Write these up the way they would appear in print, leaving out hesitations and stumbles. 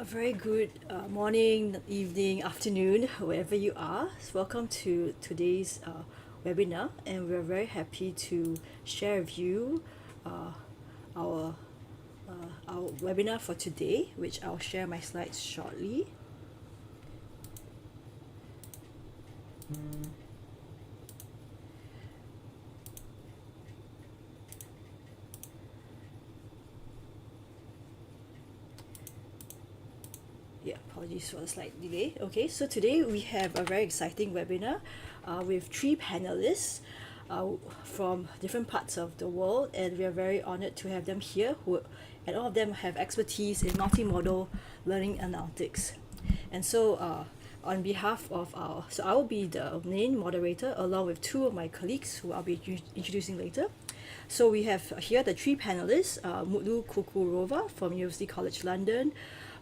A very good morning, evening, afternoon, wherever you are. Welcome to today's webinar, and we're very happy to share with you uh, our our webinar for today, which I'll share my slides shortly. Yeah, apologies for the slight delay. Okay, so today we have a very exciting webinar with three panelists from different parts of the world, and we are very honored to have them here, and all of them have expertise in multimodal learning analytics. And so on behalf of so I will be the main moderator along with two of my colleagues who I'll be introducing later. So we have here the three panelists, Mutlu Kukurova from University College London,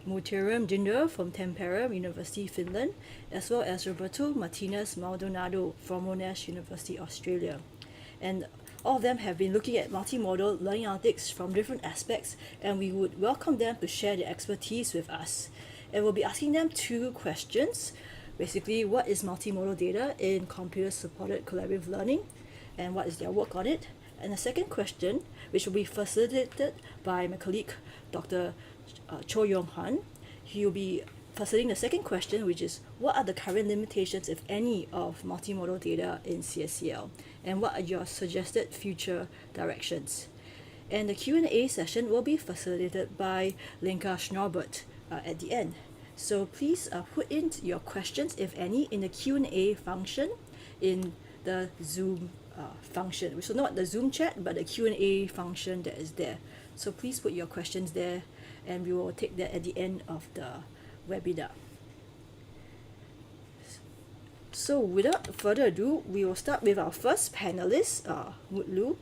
Muteram Jinder from Tampere University, Finland, as well as Roberto Martinez Maldonado from Monash University, Australia. And all of them have been looking at multimodal learning analytics from different aspects, and we would welcome them to share their expertise with us. And we'll be asking them two questions. Basically, what is multimodal data in computer-supported collaborative learning, and what is their work on it? And the second question, which will be facilitated by my colleague, Dr. Cho Yong-han. He will be facilitating the second question, which is what are the current limitations, if any, of multimodal data in CSCL, and what are your suggested future directions? And the Q&A session will be facilitated by Linka Schnorbert at the end. So please put in your questions, if any, in the Q&A function in the Zoom function. So not the Zoom chat, but the Q&A function that is there. So please put your questions there, and we will take that at the end of the webinar. So without further ado, we will start with our first panelist, Mutlu.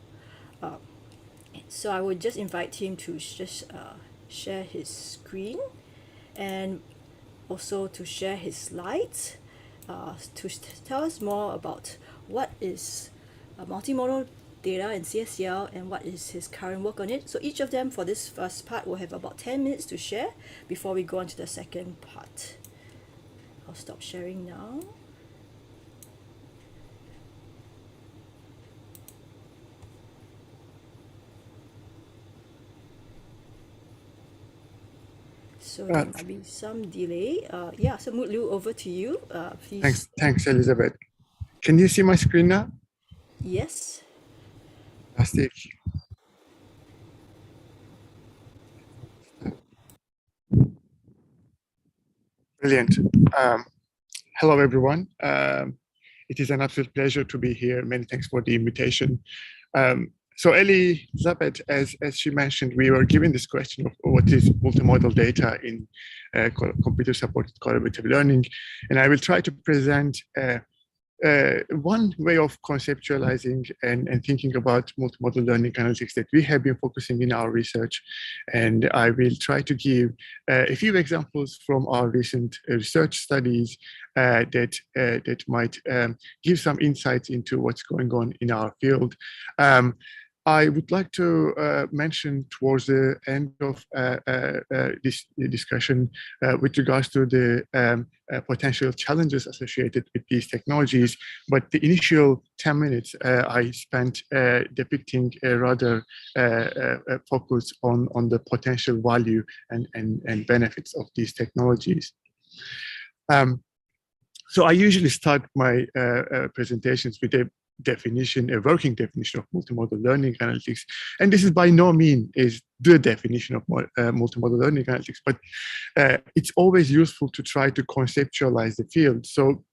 So I would just invite him to just share his screen and also to share his slides to tell us more about what is multimodal data in CSCL and what is his current work on it. So each of them for this first part will have about 10 minutes to share before we go on to the second part. I'll stop sharing now. So there might be some delay. Yeah, so Mutlu, over to you. Please. Thanks, Elizabeth. Can you see my screen now? Yes. Fantastic. Brilliant. Hello, everyone. It is an absolute pleasure to be here. Many thanks for the invitation. So Elizabeth, as she mentioned, we were given this question of what is multimodal data in computer-supported collaborative learning, and I will try to present one way of conceptualizing and thinking about multimodal learning analytics that we have been focusing in our research. And I will try to give a few examples from our recent research studies that might give some insights into what's going on in our field. I would like to mention towards the end of this discussion with regards to the potential challenges associated with these technologies, but the initial 10 minutes I spent depicting a rather focus on the potential value and benefits of these technologies. So I usually start my presentations with a definition, a working definition of multimodal learning analytics. And this is by no means is the definition of multimodal learning analytics, but it's always useful to try to conceptualize the field. So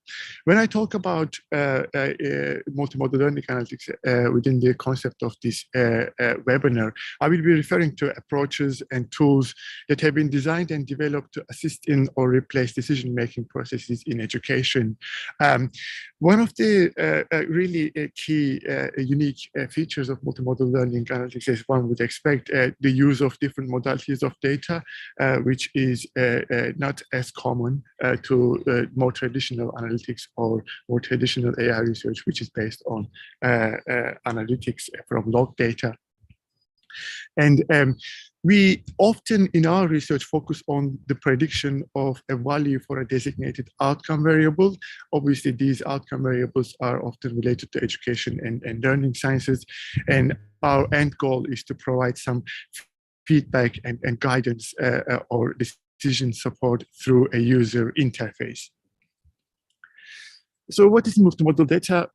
when I talk about multimodal learning analytics within the concept of this webinar, I will be referring to approaches and tools that have been designed and developed to assist in or replace decision-making processes in education. One of the really key unique features of multimodal learning analytics, as one would expect, the use of different modalities of data, which is not as common to more traditional analytics or more traditional AI research, which is based on analytics from log data. And We often in our research focus on the prediction of a value for a designated outcome variable. Obviously, these outcome variables are often related to education and learning sciences. And our end goal is to provide some feedback and guidance or decision support through a user interface. So what is multimodal data?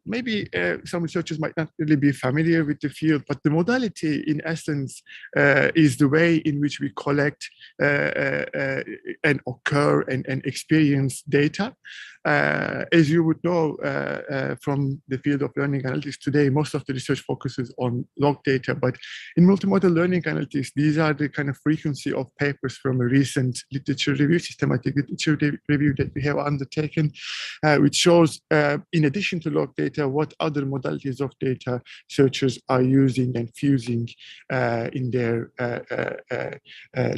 Maybe some researchers might not really be familiar with the field, but the modality in essence is the way in which we collect and occur and experience data. As you would know from the field of learning analytics today, most of the research focuses on log data, but in multimodal learning analytics, these are the kind of frequency of papers from a recent literature review, systematic literature review that we have undertaken, which shows, in addition to log data, what other modalities of data searchers are using and fusing in their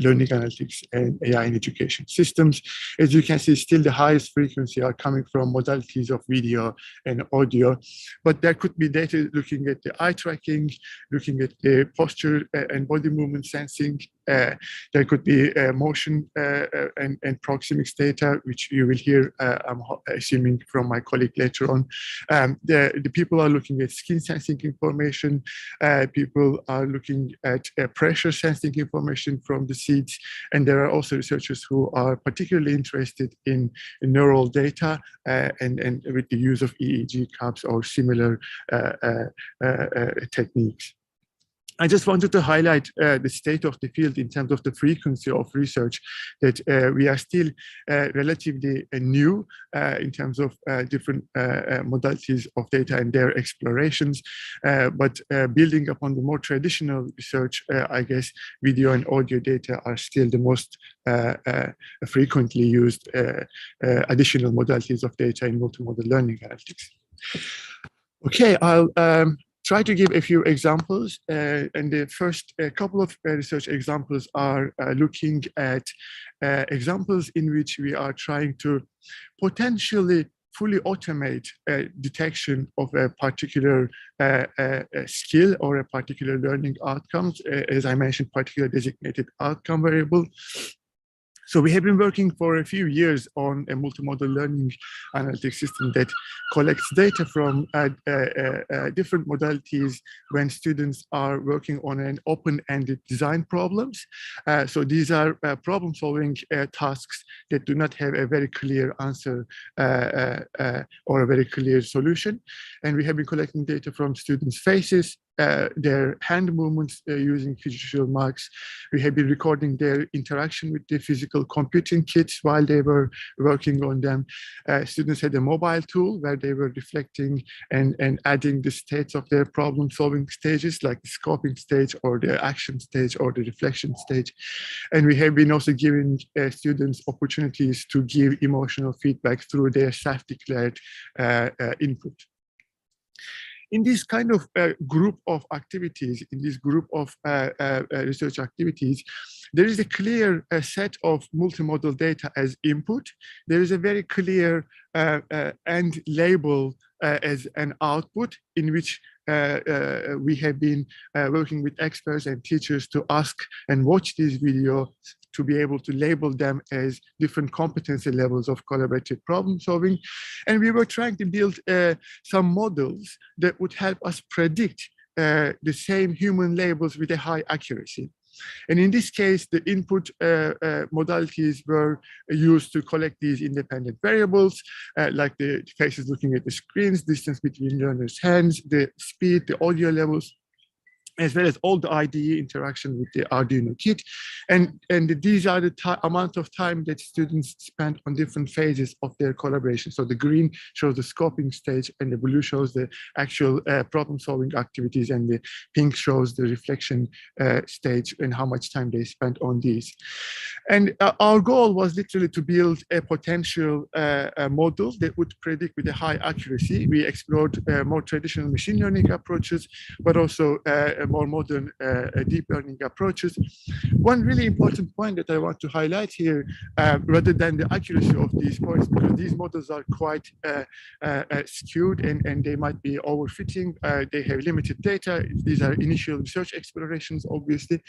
learning analytics and AI in education systems. As you can see, still the highest frequency are coming from modalities of video and audio, but there could be data looking at the eye tracking, looking at the posture and body movement sensing. There could be motion and proxemics data, which you will hear, I'm assuming, from my colleague later on. The people are looking at skin sensing information. People are looking at pressure sensing information from the seats. And there are also researchers who are particularly interested in neural data and with the use of EEG caps or similar techniques. I just wanted to highlight the state of the field in terms of the frequency of research, that we are still relatively new in terms of different modalities of data and their explorations. But building upon the more traditional research, I guess video and audio data are still the most frequently used additional modalities of data in multimodal learning analytics. Okay, I'll try to give a few examples, and the first couple of research examples are looking at examples in which we are trying to potentially fully automate detection of a particular skill or a particular learning outcomes, as I mentioned, particular designated outcome variable. So we have been working for a few years on a multimodal learning analytics system that collects data from different modalities when students are working on an open-ended design problems. So these are problem-solving tasks that do not have a very clear answer or a very clear solution. And we have been collecting data from students' faces, their hand movements using visual marks. We have been recording their interaction with the physical computing kits while they were working on them. Students had a mobile tool where they were reflecting and adding the states of their problem-solving stages, like the scoping stage or the action stage or the reflection stage. And we have been also giving students opportunities to give emotional feedback through their self-declared input. In this kind of group of activities, in this group of research activities, there is a clear set of multimodal data as input. There is a very clear end label as an output, in which we have been working with experts and teachers to ask and watch these videos to be able to label them as different competency levels of collaborative problem solving. And we were trying to build some models that would help us predict the same human labels with a high accuracy. And in this case, the input modalities were used to collect these independent variables, like the faces looking at the screens, distance between learners' hands, the speed, the audio levels, as well as all the IDE interaction with the Arduino kit. And these are the amount of time that students spent on different phases of their collaboration. So the green shows the scoping stage, and the blue shows the actual problem-solving activities, and the pink shows the reflection stage and how much time they spent on these. And our goal was literally to build a potential model that would predict with a high accuracy. We explored more traditional machine learning approaches, but also more modern deep learning approaches. One really important point that I want to highlight here, rather than the accuracy of these points, because these models are quite skewed and they might be overfitting. They have limited data. These are initial research explorations, obviously.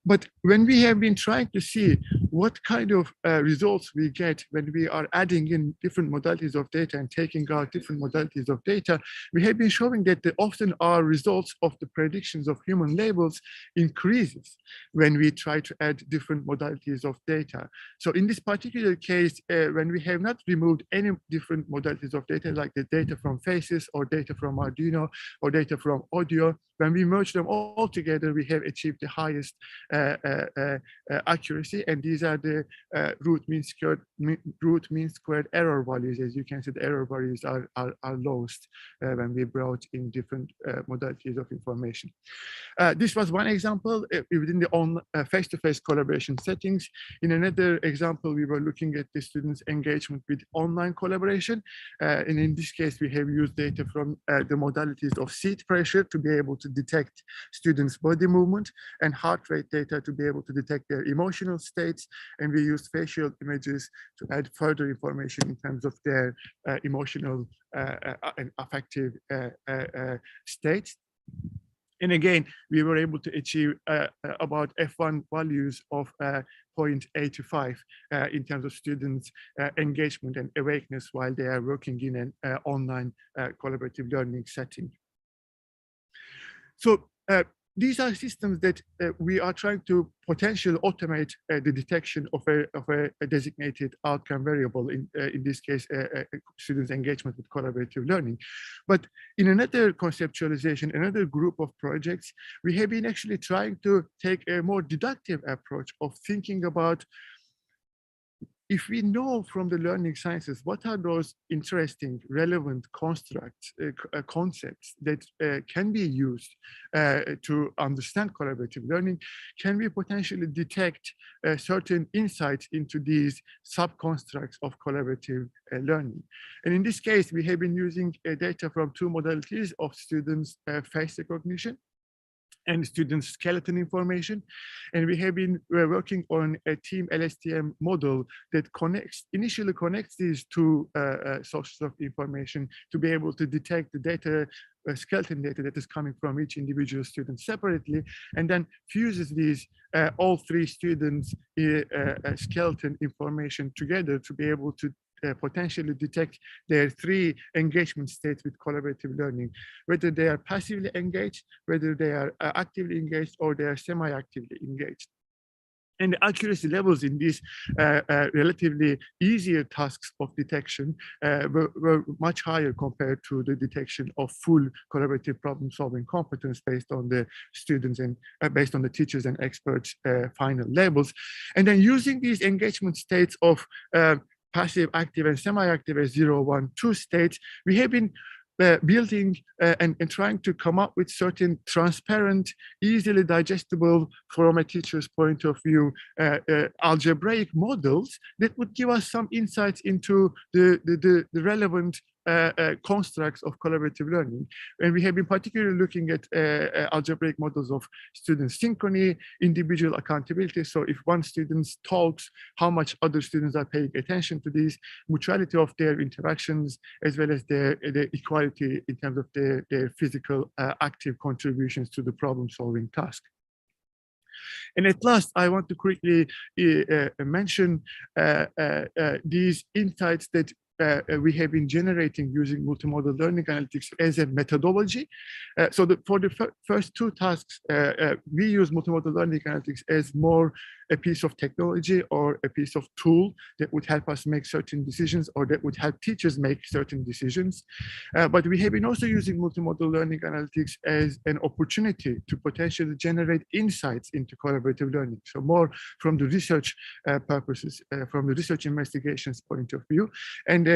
But when we have been trying to see what kind of results we get when we are adding in different modalities of data and taking out different modalities of data, we have been showing that often our results of the predictions of human labels increases when we try to add different modalities of data. So in this particular case, when we have not removed any different modalities of data, like the data from faces or data from Arduino or data from audio, when we merge them all together, we have achieved the highest accuracy, and these are the root mean squared error values. As you can see, the error values are lowest when we brought in different modalities of information. This was one example within the face-to-face collaboration settings. In another example, we were looking at the students' engagement with online collaboration. And in this case, we have used data from the modalities of seat pressure to be able to detect students' body movement, and heart rate data to be able to detect their emotional states. And we used facial images to add further information in terms of their emotional and affective states. And again, we were able to achieve about F1 values of 0.85 in terms of students' engagement and awakeness while they are working in an online collaborative learning setting. So these are systems that we are trying to potentially automate the detection of a designated outcome variable, in this case, students' engagement with collaborative learning. But in another conceptualization, another group of projects, we have been actually trying to take a more deductive approach of thinking about, if we know from the learning sciences, what are those interesting, relevant constructs, concepts that can be used to understand collaborative learning, can we potentially detect certain insights into these sub-constructs of collaborative learning? And in this case, we have been using data from two modalities of students' face recognition and students' skeleton information. And we have been working on a team LSTM model that initially connects these two sources of information to be able to detect the data, skeleton data that is coming from each individual student separately, and then fuses these all three students' skeleton information together to be able to potentially detect their three engagement states with collaborative learning, whether they are passively engaged, whether they are actively engaged, or they are semi-actively engaged. And the accuracy levels in these relatively easier tasks of detection were much higher compared to the detection of full collaborative problem-solving competence based on the students and based on the teachers and experts' final labels. And then using these engagement states of passive, active, and semi-active as 0, 1, 2 states, we have been building and trying to come up with certain transparent, easily digestible, from a teacher's point of view, algebraic models that would give us some insights into the relevant constructs of collaborative learning. And we have been particularly looking at algebraic models of student synchrony, individual accountability. So if one student talks, how much other students are paying attention to these, mutuality of their interactions, as well as the equality in terms of their physical active contributions to the problem-solving task. And at last, I want to quickly mention these insights that we have been generating using multimodal learning analytics as a methodology. So for the first two tasks, we use multimodal learning analytics as more a piece of technology or a piece of tool that would help us make certain decisions, or that would help teachers make certain decisions. But we have been also using multimodal learning analytics as an opportunity to potentially generate insights into collaborative learning. So more from the research purposes, from the research investigations point of view. And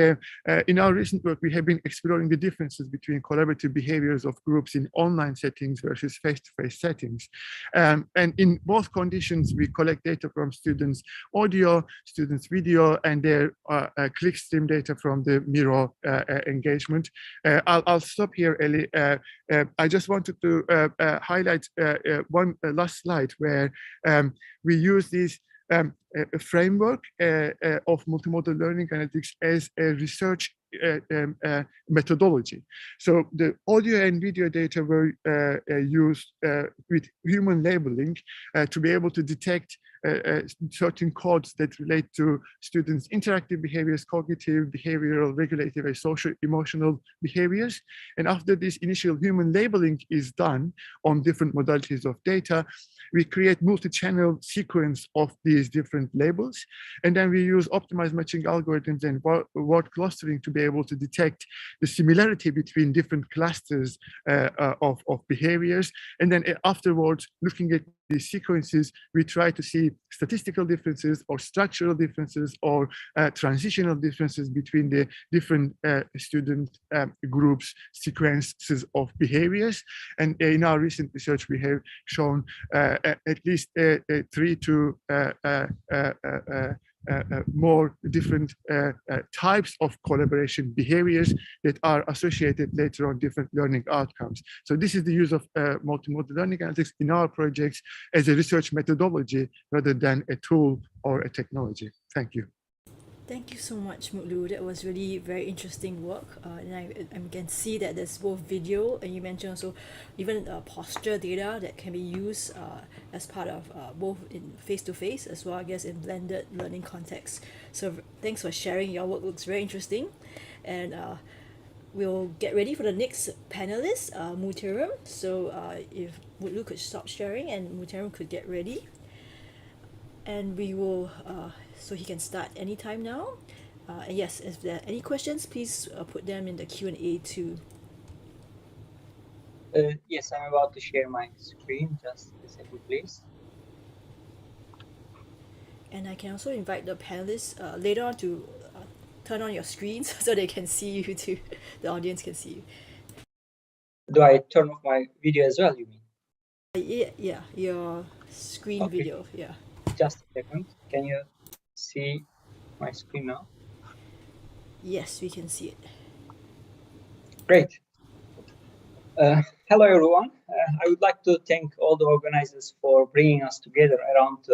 in our recent work, we have been exploring the differences between collaborative behaviors of groups in online settings versus face-to-face settings. And in both conditions, we collect data from students' audio, students' video, and their clickstream data from the Miro engagement. I'll stop here, Ellie. I just wanted to highlight one last slide where we use this a framework of multimodal learning analytics as a research methodology. So the audio and video data were used with human labeling to be able to detect certain codes that relate to students' interactive behaviors, cognitive, behavioral, regulative, and social emotional behaviors. And after this initial human labeling is done on different modalities of data, we create multi-channel sequence of these different labels. And then we use optimized matching algorithms and word clustering to be able to detect the similarity between different clusters of behaviors. And then afterwards, looking at these sequences, we try to see statistical differences or structural differences or transitional differences between the different student groups, sequences of behaviors. And in our recent research, we have shown at least 3 to more different types of collaboration behaviors that are associated later on different learning outcomes. So this is the use of multimodal learning analytics in our projects as a research methodology rather than a tool or a technology. Thank you. Thank you so much, Mutlu. That was really very interesting work. And I can see that there's both video, and you mentioned also even posture data that can be used as part of both in face-to-face as well, I guess, in blended learning contexts. So thanks for sharing. Your work looks very interesting. And we'll get ready for the next panelist, Muterum. So if Mutlu could stop sharing and Muterum could get ready. And we will, so he can start anytime now. And yes, if there are any questions, please put them in the Q&A too. Yes, I'm about to share my screen. Just a second, please. And I can also invite the panelists later on to turn on your screens so they can see you too. The audience can see you. Do I turn off my video as well, you mean? Yeah, your screen Okay. video, yeah. Just a second. Can you see my screen now? Yes, we can see it. Great. Hello, everyone. I would like to thank all the organizers for bringing us together around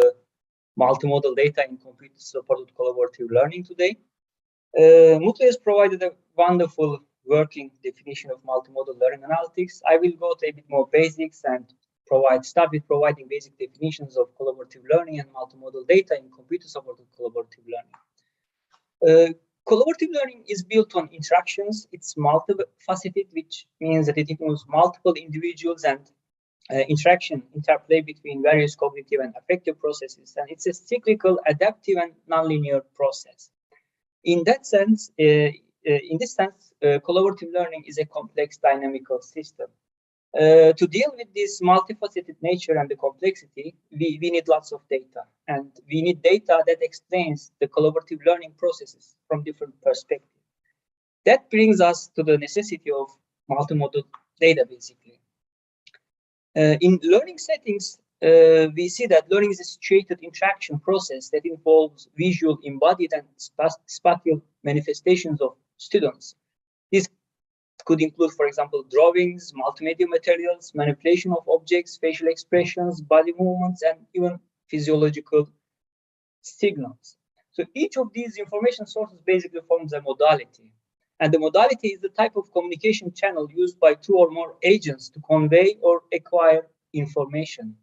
multimodal data in computer-supported collaborative learning today. Mutlu has provided a wonderful working definition of multimodal learning analytics. I will go to a bit more basics and start with providing basic definitions of collaborative learning and multimodal data in computer-supported collaborative learning. Collaborative learning is built on interactions. It's multifaceted, which means that it involves multiple individuals and interplay between various cognitive and affective processes. And it's a cyclical, adaptive, and nonlinear process. In this sense, collaborative learning is a complex dynamical system. To deal with this multifaceted nature and the complexity, we need lots of data. And we need data that explains the collaborative learning processes from different perspectives. That brings us to the necessity of multimodal data, basically. In learning settings, we see that learning is a situated interaction process that involves visual, embodied, and spatial manifestations of students. This could include, for example, drawings, multimedia materials, manipulation of objects, facial expressions, body movements, and even physiological signals. So each of these information sources basically forms a modality. And the modality is the type of communication channel used by two or more agents to convey or acquire information.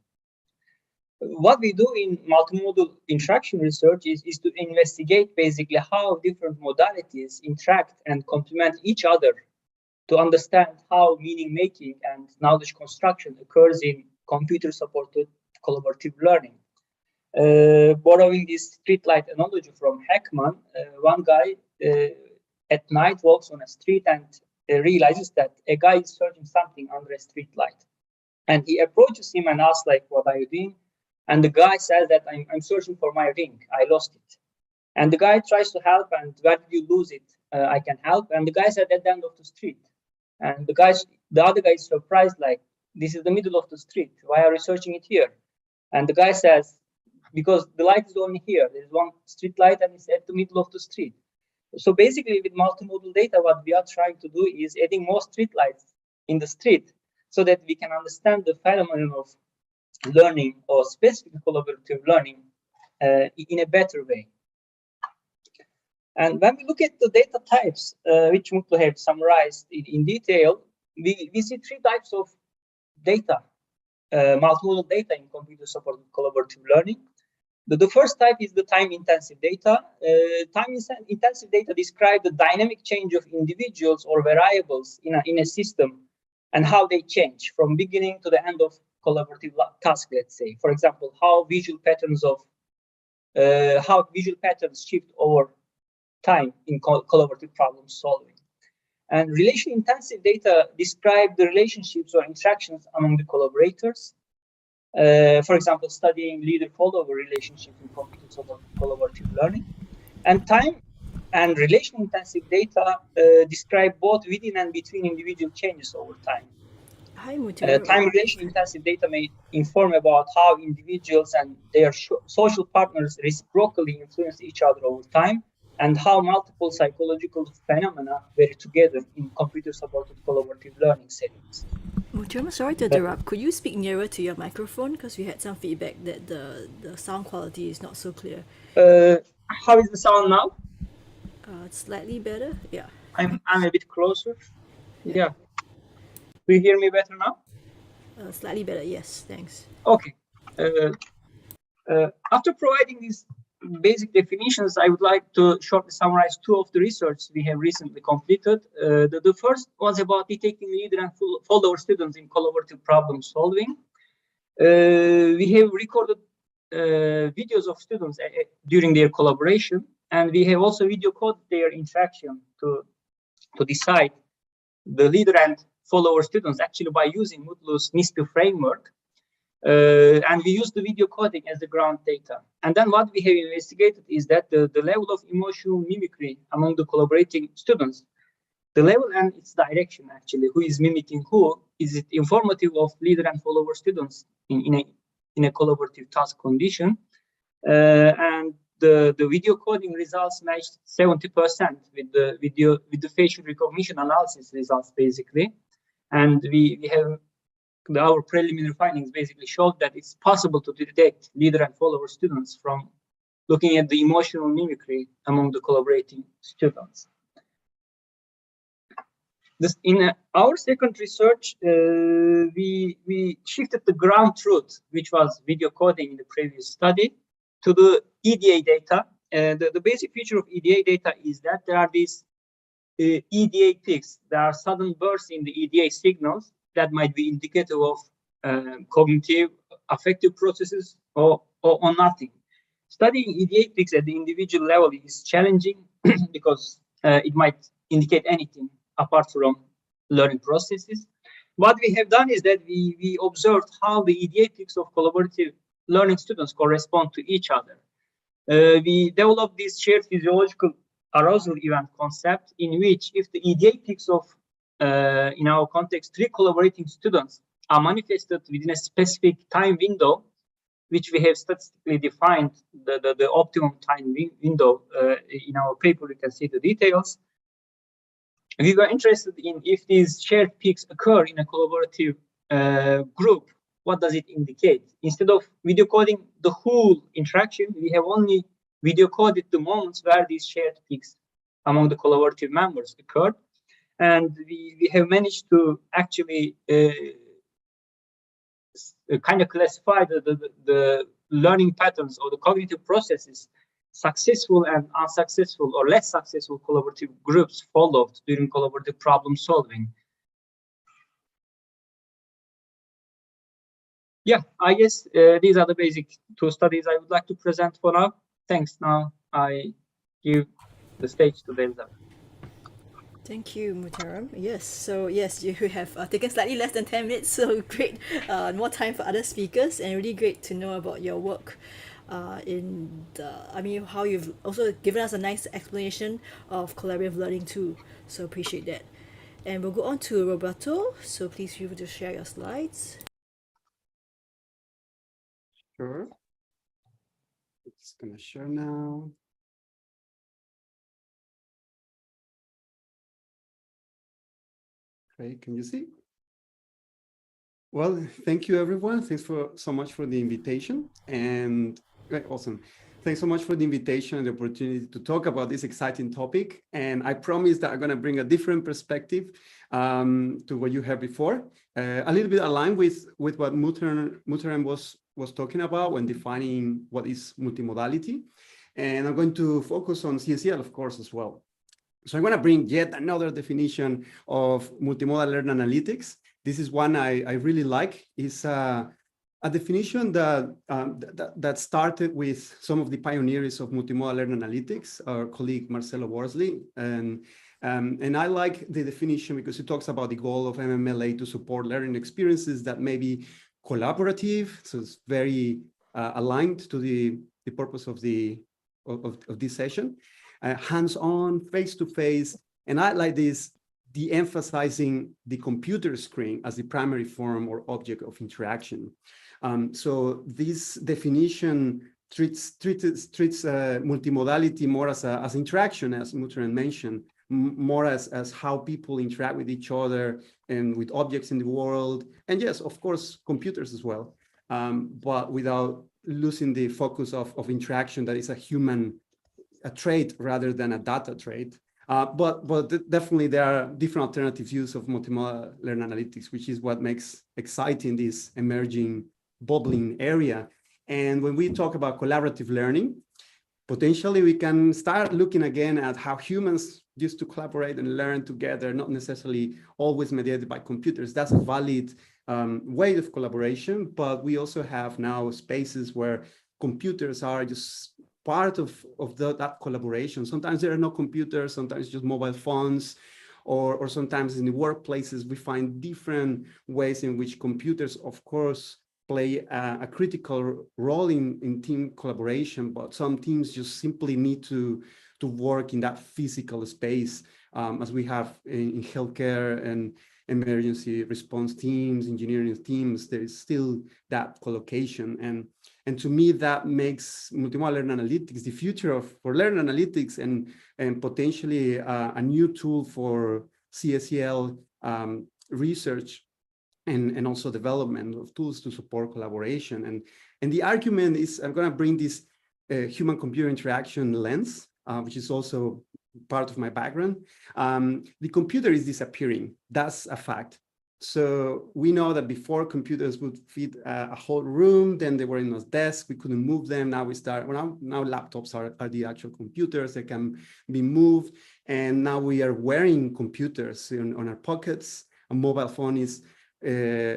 What we do in multimodal interaction research is to investigate basically how different modalities interact and complement each other to understand how meaning making and knowledge construction occurs in computer-supported collaborative learning. Borrowing this streetlight analogy from Heckman, one guy at night walks on a street and realizes that a guy is searching something under a streetlight. And he approaches him and asks, like, what are you doing? And the guy says that I'm searching for my ring. I lost it. And the guy tries to help, and where did you lose it? I can help. And the guy said at the end of the street. And the other guy is surprised, like, this is the middle of the street. Why are you searching it here? And the guy says, because the light is only here. There is one street light and it's at the middle of the street. So basically with multimodal data, what we are trying to do is adding more street lights in the street so that we can understand the phenomenon of learning or specific collaborative learning in a better way. And when we look at the data types, which Mutlu have summarized in detail, we see three types of data, multimodal data in computer-supported collaborative learning. The first type is the time-intensive data. Time-intensive data describe the dynamic change of individuals or variables in a system and how they change from beginning to the end of collaborative task, let's say. For example, how visual patterns shift over time in collaborative problem solving. And relation-intensive data describe the relationships or interactions among the collaborators. For example, studying leader-follower relationships in computer-supported collaborative learning. And time and relation-intensive data describe both within and between individual changes over time. Hi, Mutlu. Time relation-intensive data may inform about how individuals and their social partners reciprocally influence each other over time, and how multiple psychological phenomena vary together in computer-supported collaborative learning settings. Mutlu, sorry to interrupt. Could you speak nearer to your microphone? Because we had some feedback that the sound quality is not so clear. How is the sound now? Slightly better, yeah. I'm a bit closer. Yeah. Do you hear me better now? Slightly better, yes, thanks. Okay. After providing these basic definitions, I would like to shortly summarize two of the research we have recently completed. The first was about detecting leader and follower students in collaborative problem solving. We have recorded videos of students during their collaboration, and we have also video coded their interaction to decide the leader and follower students actually by using Mutlu's NISP framework. And we use the video coding as the ground data. And then what we have investigated is that the level of emotional mimicry among the collaborating students, the level and its direction actually, who is mimicking who, is it informative of leader and follower students in a collaborative task condition. And the video coding results matched 70% with the facial recognition analysis results basically. And we have our preliminary findings basically showed that it's possible to detect leader and follower students from looking at the emotional mimicry among the collaborating students. In our second research, we shifted the ground truth, which was video coding in the previous study, to the EDA data. The basic feature of EDA data is that there are these EDA peaks. There are sudden bursts in the EDA signals that might be indicative of cognitive, affective processes or nothing. Studying EDA peaks at the individual level is challenging because it might indicate anything apart from learning processes. What we have done is that we observed how the EDA peaks of collaborative learning students correspond to each other. We developed this shared physiological arousal event concept in which if the EDA peaks of, in our context, 3 collaborating students are manifested within a specific time window, which we have statistically defined the optimum time window in our paper, you can see the details. We were interested in if these shared peaks occur in a collaborative group, what does it indicate? Instead of video coding the whole interaction, we have only video coded the moments where these shared peaks among the collaborative members occurred. And we have managed to actually kind of classify the learning patterns or the cognitive processes successful and unsuccessful or less successful collaborative groups followed during collaborative problem solving. Yeah, I guess these are the basic 2 studies I would like to present for now. Thanks. Now I give the stage to Delta. Thank you, Muhtaram. Yes, so yes, you have taken slightly less than 10 minutes, so great. More time for other speakers, and really great to know about your work how you've also given us a nice explanation of collaborative learning too. So appreciate that. And we'll go on to Roberto. So please feel free to share your slides. Sure. It's going to share now. Okay, can you see? Well, thank you, everyone. Thanks so much for the invitation. And awesome. Thanks so much for the invitation and the opportunity to talk about this exciting topic. And I promise that I'm going to bring a different perspective to what you heard before, a little bit aligned with what Muhterem was talking about when defining what is multimodality. And I'm going to focus on CSCL, of course, as well. So I'm going to bring yet another definition of multimodal learning analytics. This is one I really like. It's a definition that started with some of the pioneers of multimodal learning analytics, our colleague Marcelo Worsley. And I like the definition because it talks about the goal of MMLA to support learning experiences that may be collaborative. So it's very aligned to the purpose of this session. Hands-on, face-to-face, and I like this, de-emphasizing the computer screen as the primary form or object of interaction. So this definition treats multimodality more as interaction, as Muhterem mentioned, more as how people interact with each other and with objects in the world, and yes, of course, computers as well, but without losing the focus of interaction that is a trait rather than a data trait. But definitely there are different alternative views of multimodal learning analytics, which is what makes exciting this emerging bubbling area. And when we talk about collaborative learning, potentially we can start looking again at how humans used to collaborate and learn together, not necessarily always mediated by computers. That's a valid way of collaboration, but we also have now spaces where computers are just part of that collaboration. Sometimes there are no computers, sometimes just mobile phones, or sometimes in the workplaces, we find different ways in which computers, of course, play a critical role in team collaboration, but some teams just simply need to work in that physical space, as we have in healthcare and emergency response teams, engineering teams. There is still that collocation, and to me, that makes multimodal learning analytics the future for learning analytics and potentially a new tool for CSCL research and also development of tools to support collaboration. And the argument is, I'm going to bring this human-computer interaction lens, which is also part of my background. The computer is disappearing. That's a fact. So we know that before computers would fit a whole room, then they were in a desk, we couldn't move them. Now now laptops are the actual computers that can be moved. And now we are wearing computers on our pockets. A mobile phone is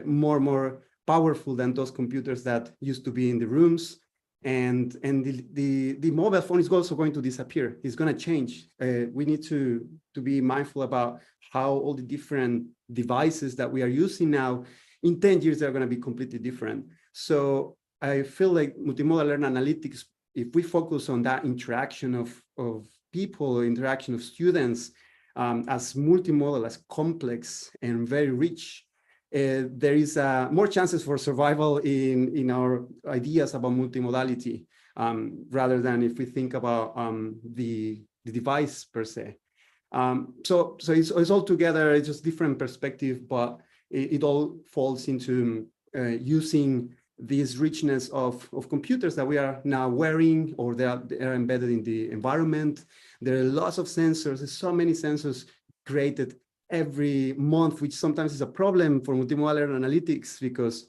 more powerful than those computers that used to be in the rooms. And the mobile phone is also going to disappear. It's going to change. We need to be mindful about how all the different devices that we are using now, in 10 years, they're going to be completely different. So I feel like multimodal learning analytics, if we focus on that interaction of people, interaction of students, as multimodal, as complex and very rich, there is more chances for survival in our ideas about multimodality, rather than if we think about the device per se. So it's all together, it's just different perspective, but it all falls into using this richness of computers that we are now wearing, or they are embedded in the environment. There are lots of sensors. There's so many sensors created every month, which sometimes is a problem for multimodal analytics, because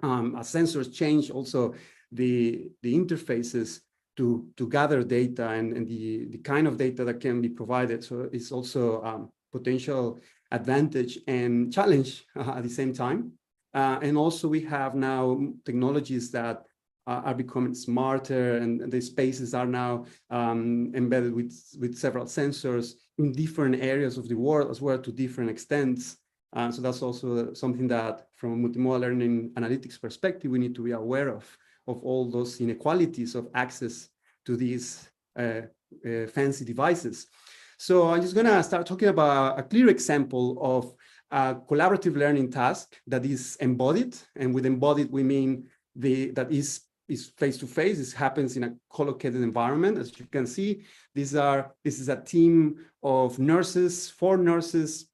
as sensors change also the interfaces to gather data and the kind of data that can be provided. So it's also potential advantage and challenge at the same time. And also we have now technologies that are becoming smarter, and the spaces are now embedded with several sensors in different areas of the world as well, to different extents. So that's also something that from a multimodal learning analytics perspective, we need to be aware of all those inequalities of access to these fancy devices. So I'm just gonna start talking about a clear example of a collaborative learning task that is embodied. And with embodied, we mean that is is face-to-face. This happens in a collocated environment. As you can see, this is a team of nurses, 4 nurses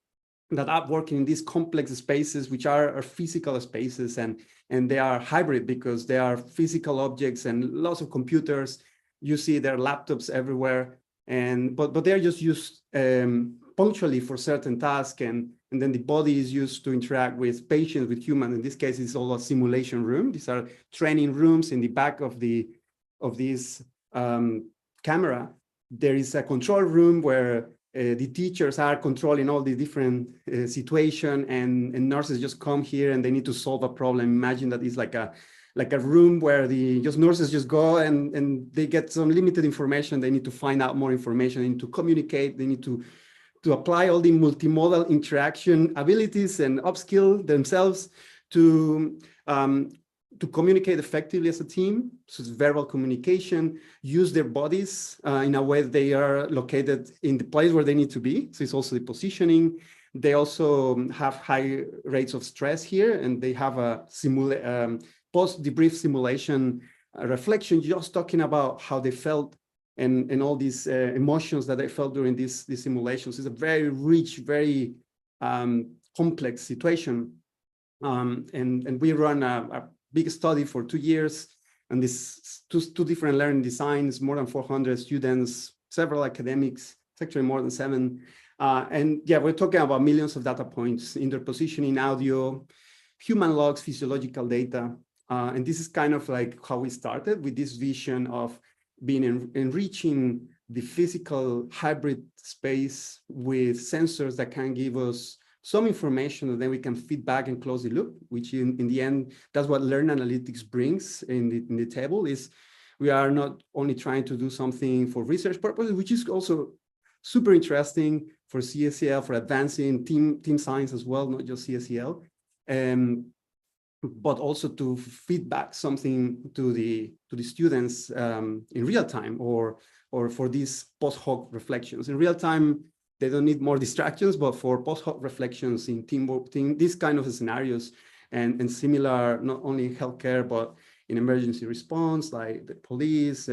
that are working in these complex spaces, which are physical spaces, and they are hybrid because they are physical objects and lots of computers. You see their laptops everywhere, but they're just used punctually for certain tasks, and then the body is used to interact with patients, with humans. In this case, it's all a simulation room. These are training rooms. In the back of this camera, there is a control room where the teachers are controlling all the different situations, and nurses just come here and they need to solve a problem. Imagine that it's like a room where the nurses just go and they get some limited information. They need to find out more information, they need to communicate, they need to apply all the multimodal interaction abilities and upskill themselves to communicate effectively as a team. So it's verbal communication, use their bodies in a way that they are located in the place where they need to be. So it's also the positioning. They also have high rates of stress here, and they have a post-debrief simulation reflection, just talking about how they felt and all these emotions that they felt during these simulations. It's a very rich, very complex situation. And we run a big study for 2 years, and this two different learning designs, more than 400 students, several academics, it's actually more than 7. And yeah, we're talking about millions of data points, interpositioning, audio, human logs, physiological data. And this is kind of like how we started, with this vision of being enriching the physical hybrid space with sensors that can give us some information, and then we can feed back and close the loop, which in the end, that's what Learn Analytics brings in the table. Is we are not only trying to do something for research purposes, which is also super interesting for CSCL, for advancing team science as well, not just CSCL, but also to feed back something to the students in real time, or for these post hoc reflections. In real time, they don't need more distractions, but for post hoc reflections in teamwork, these kind of scenarios, and similar, not only in healthcare, but in emergency response, like the police,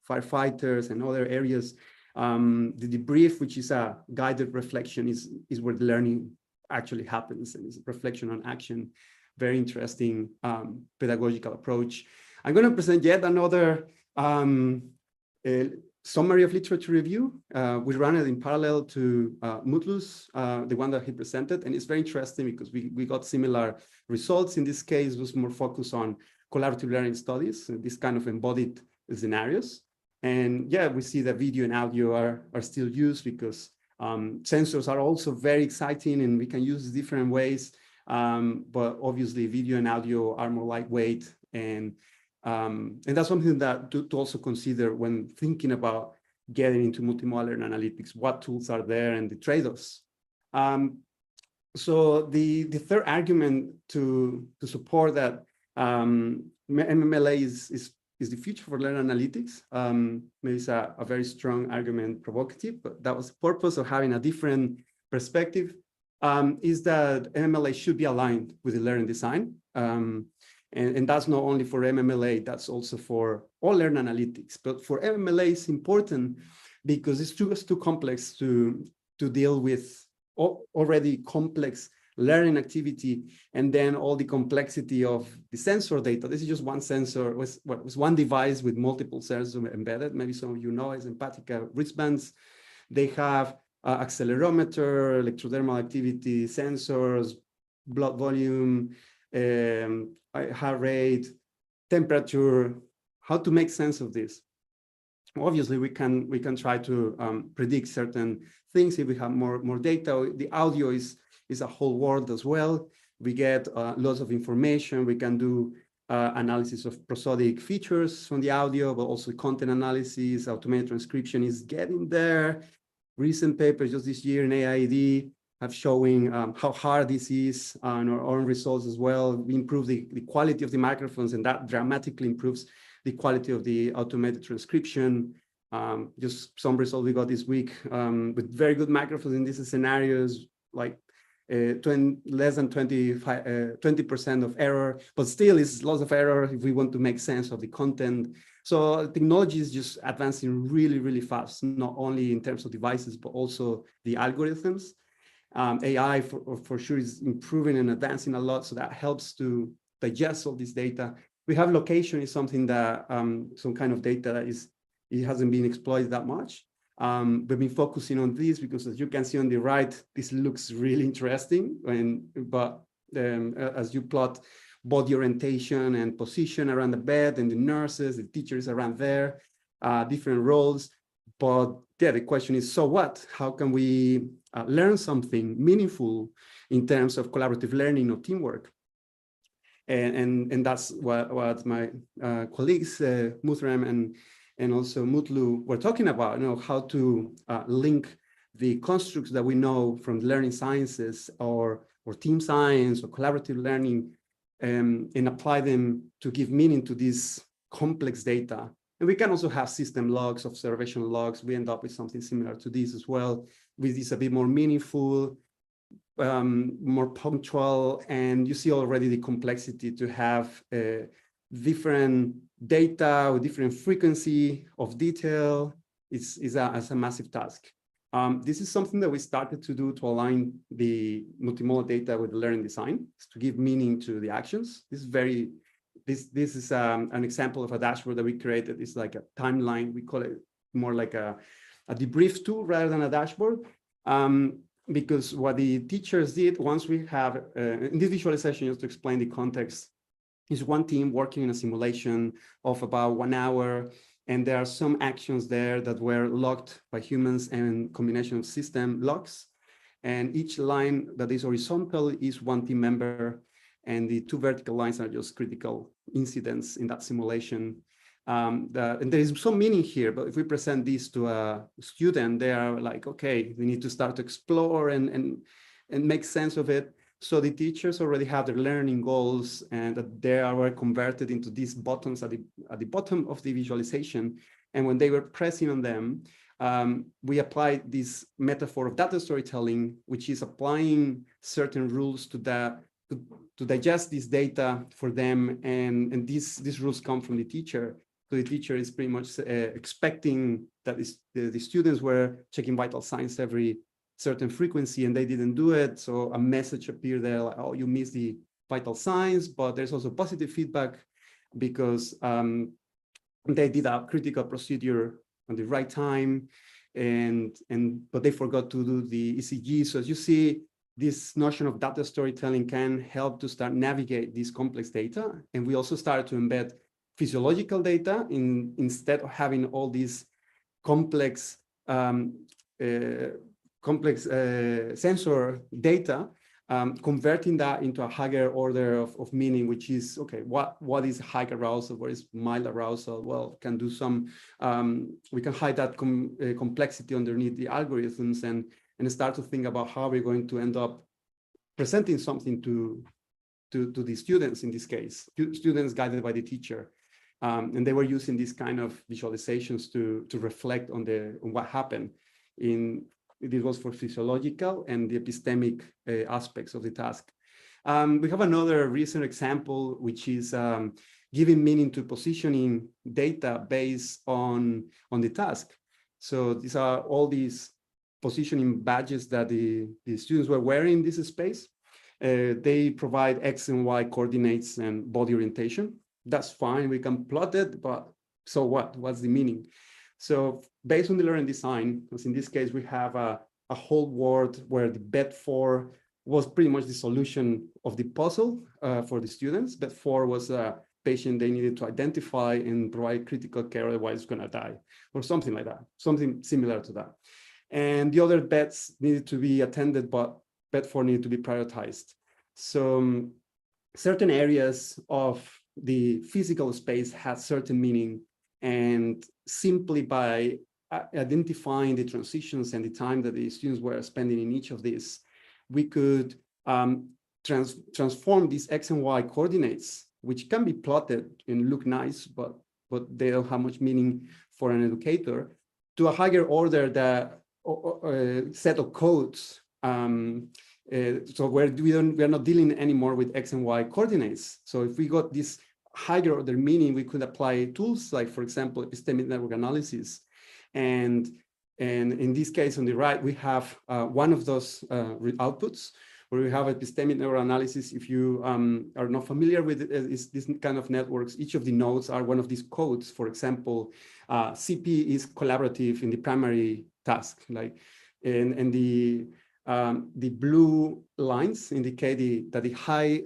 firefighters, and other areas. The debrief, which is a guided reflection, is where the learning actually happens, and it's a reflection on action. Very interesting pedagogical approach. I'm going to present yet another summary of literature review. We run it in parallel to Mutlu's, the one that he presented, and it's very interesting because we got similar results. In this case, it was more focused on collaborative learning studies, and this kind of embodied scenarios. And yeah, we see that video and audio are still used because sensors are also very exciting, and we can use different ways. But obviously, video and audio are more lightweight, and that's something that to also consider when thinking about getting into multimodal analytics. What tools are there, and the trade-offs. So the third argument to support that MMLA is the future for learning analytics. Maybe it's a very strong argument, provocative, but that was the purpose of having a different perspective. Is that MMLA should be aligned with the learning design. And that's not only for MMLA, that's also for all learning analytics. But for MMLA, it's important because it's too complex to deal with already complex learning activity, and then all the complexity of the sensor data. This is just one sensor, was one device with multiple sensors embedded. Maybe some of you know is Empatica wristbands. They have accelerometer, electrodermal activity sensors, blood volume, heart rate, temperature. How to make sense of this? Obviously, we can try to predict certain things if we have more data. The audio is a whole world as well. We get lots of information. We can do analysis of prosodic features from the audio, but also content analysis. Automated transcription is getting there. Recent papers just this year in AID have showing how hard this is on our own results as well. We improve the quality of the microphones, and that dramatically improves the quality of the automated transcription. Just some results we got this week with very good microphones in these scenarios, like less than 20% of error, but still it's lots of error if we want to make sense of the content. So technology is just advancing really, really fast, not only in terms of devices, but also the algorithms. AI for sure is improving and advancing a lot, so that helps to digest all this data. We have location is something that some kind of data that it hasn't been exploited that much. We've been focusing on this because, as you can see on the right, this looks really interesting. But as you plot body orientation and position around the bed, and the nurses, the teachers around there, different roles. But yeah, the question is, so what? How can we learn something meaningful in terms of collaborative learning or teamwork? And that's what my colleagues, Muthrem and also Mutlu, were talking about, how to link the constructs that we know from learning sciences or team science or collaborative learning, and apply them to give meaning to this complex data. And we can also have system logs, observational logs. We end up with something similar to this as well, with this a bit more meaningful, more punctual, and you see already the complexity to have different data with different frequency of detail is a massive task. This is something that we started to do to align the multimodal data with the learning design, to give meaning to the actions. This is an example of a dashboard that we created. It's like a timeline. We call it more like a debrief tool rather than a dashboard. Because what the teachers did, once we have, in this visualization, just to explain the context, is one team working in a simulation of about 1 hour, and there are some actions there that were logged by humans and combination of system logs. And each line that is horizontal is one team member, and the 2 vertical lines are just critical incidents in that simulation. And there is some meaning here, but if we present this to a student, they are like, okay, we need to start to explore and make sense of it. So the teachers already have their learning goals, and that they are converted into these buttons at the bottom of the visualization. And when they were pressing on them, we applied this metaphor of data storytelling, which is applying certain rules to that, to digest this data for them. And these rules come from the teacher. So the teacher is pretty much expecting that the students were checking vital signs every certain frequency, and they didn't do it. So a message appeared there, like, oh, you missed the vital signs, but there's also positive feedback because they did a critical procedure on the right time, but they forgot to do the ECG. So as you see, this notion of data storytelling can help to start navigate this complex data. And we also started to embed physiological data instead of having all these complex sensor data, converting that into a higher order of meaning, which is, okay, what is high arousal, what is mild arousal? Well, can do some, we can hide that complexity underneath the algorithms and start to think about how we're going to end up presenting something to the students, in this case, students guided by the teacher. And they were using these kind of visualizations to reflect on what happened. This was for physiological and the epistemic aspects of the task. We have another recent example, which is giving meaning to positioning data based on the task. So these are all these positioning badges that the students were wearing in this space. They provide X and Y coordinates and body orientation. That's fine, we can plot it, but so what? What's the meaning? So based on the learning design, as in this case, we have a whole word where the bed 4 was pretty much the solution of the puzzle for the students. Bed 4 was a patient they needed to identify and provide critical care, otherwise it's going to die, or something like that, something similar to that. And the other beds needed to be attended, but bed 4 needed to be prioritized. So certain areas of the physical space had certain meaning, and simply by identifying the transitions and the time that the students were spending in each of these, we could transform these X and Y coordinates, which can be plotted and look nice, but they don't have much meaning for an educator, to a higher order that set of codes So we're not dealing anymore with X and Y coordinates. So if we got this higher order meaning, we could apply tools like, for example, epistemic network analysis. And in this case on the right, we have one of those outputs where we have epistemic network analysis. If you are not familiar with it, this kind of networks, each of the nodes are one of these codes. For example, CP is collaborative in the primary task, and the blue lines indicate that the high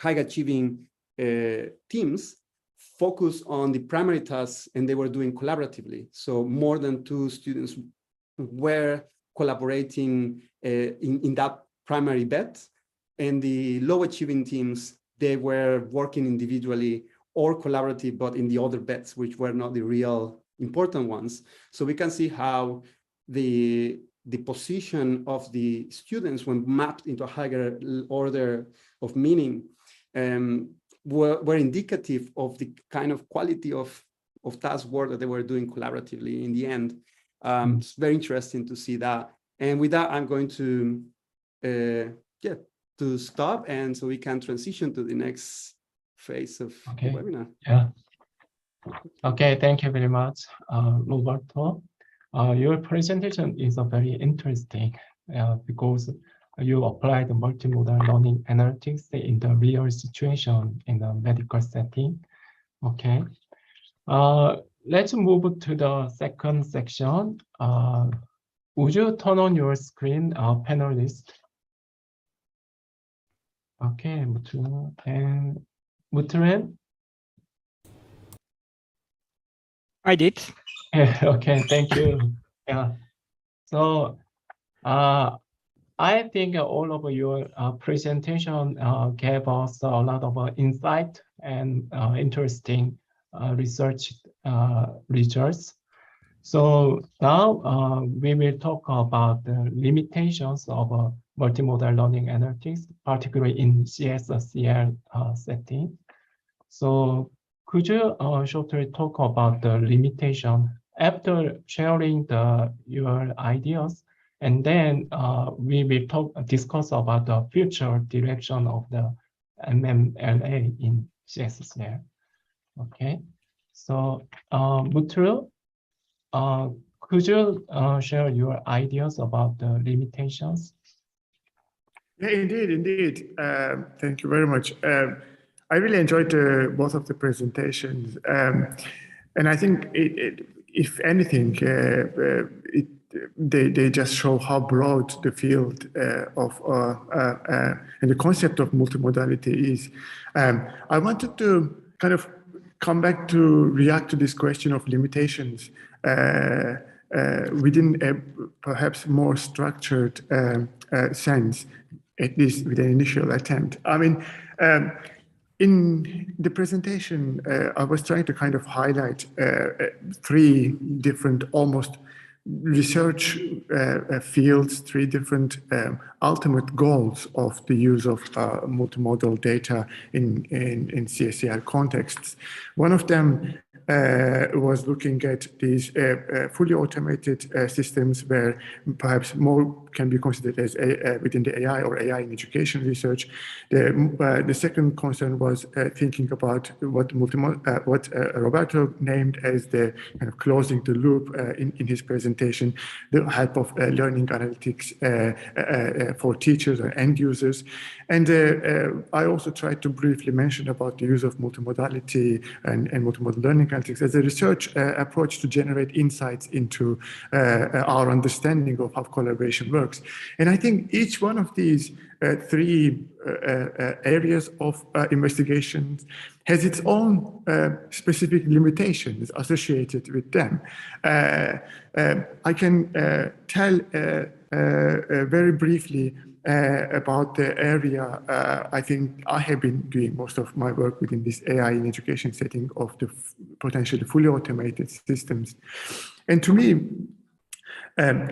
achieving teams focus on the primary tasks, and they were doing collaboratively. So more than 2 students were collaborating in that primary bet, and the low achieving teams, they were working individually or collaborative, but in the other bets, which were not the real important ones. So we can see how the position of the students when mapped into a higher order of meaning were indicative of the kind of quality of task work that they were doing collaboratively in the end. It's very interesting to see that. And with that, I'm going to to stop, and so we can transition to the next phase of the webinar. Yeah. Okay, thank you very much, Roberto. Your presentation is very interesting because you applied multimodal learning analytics in the real situation in the medical setting. Okay. Let's move to the second section. Would you turn on your screen, panelist? Okay, Mutren and Mutren. I did. Okay, thank you. Yeah. So, I think all of your presentation gave us a lot of insight and interesting research results. So now we will talk about the limitations of multimodal learning analytics, particularly in CSCL setting. So could you shortly talk about the limitation after sharing your ideas? And then we will discuss about the future direction of the MMLA in CSCL. Okay, so Mutlu, could you share your ideas about the limitations? Yeah, indeed. Thank you very much. I really enjoyed both of the presentations. And I think, if anything, they just show how broad the field of and the concept of multimodality is. I wanted to kind of come back to react to this question of limitations within a perhaps more structured sense, at least with an initial attempt. I mean, in the presentation, I was trying to kind of highlight 3 different almost research fields, 3 different ultimate goals of the use of multimodal data in CSCL contexts. One of them was looking at these fully automated systems where perhaps more can be considered as within the AI or AI in education research. The second concern was thinking about what Roberto named as the kind of closing the loop in his presentation, the help of learning analytics for teachers and end users. And I also tried to briefly mention about the use of multimodality and multimodal learning analytics as a research approach to generate insights into our understanding of how collaboration works. And I think each one of these 3 areas of investigations has its own specific limitations associated with them. I can tell very briefly about the area I think I have been doing most of my work within this AI in education setting of the potentially fully automated systems. And to me,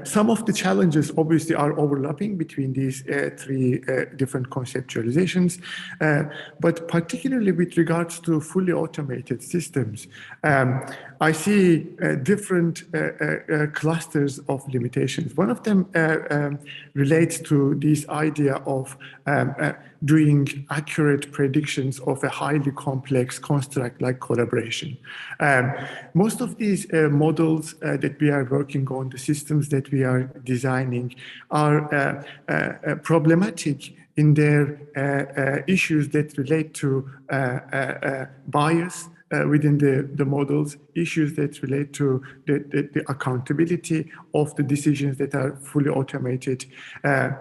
Some of the challenges obviously are overlapping between these three different conceptualizations, but particularly with regards to fully automated systems, I see different clusters of limitations. One of them relates to this idea of doing accurate predictions of a highly complex construct like collaboration. Most of these models that we are working on, the systems that we are designing, are problematic in their issues that relate to bias within the models, issues that relate to the accountability of the decisions that are fully automated,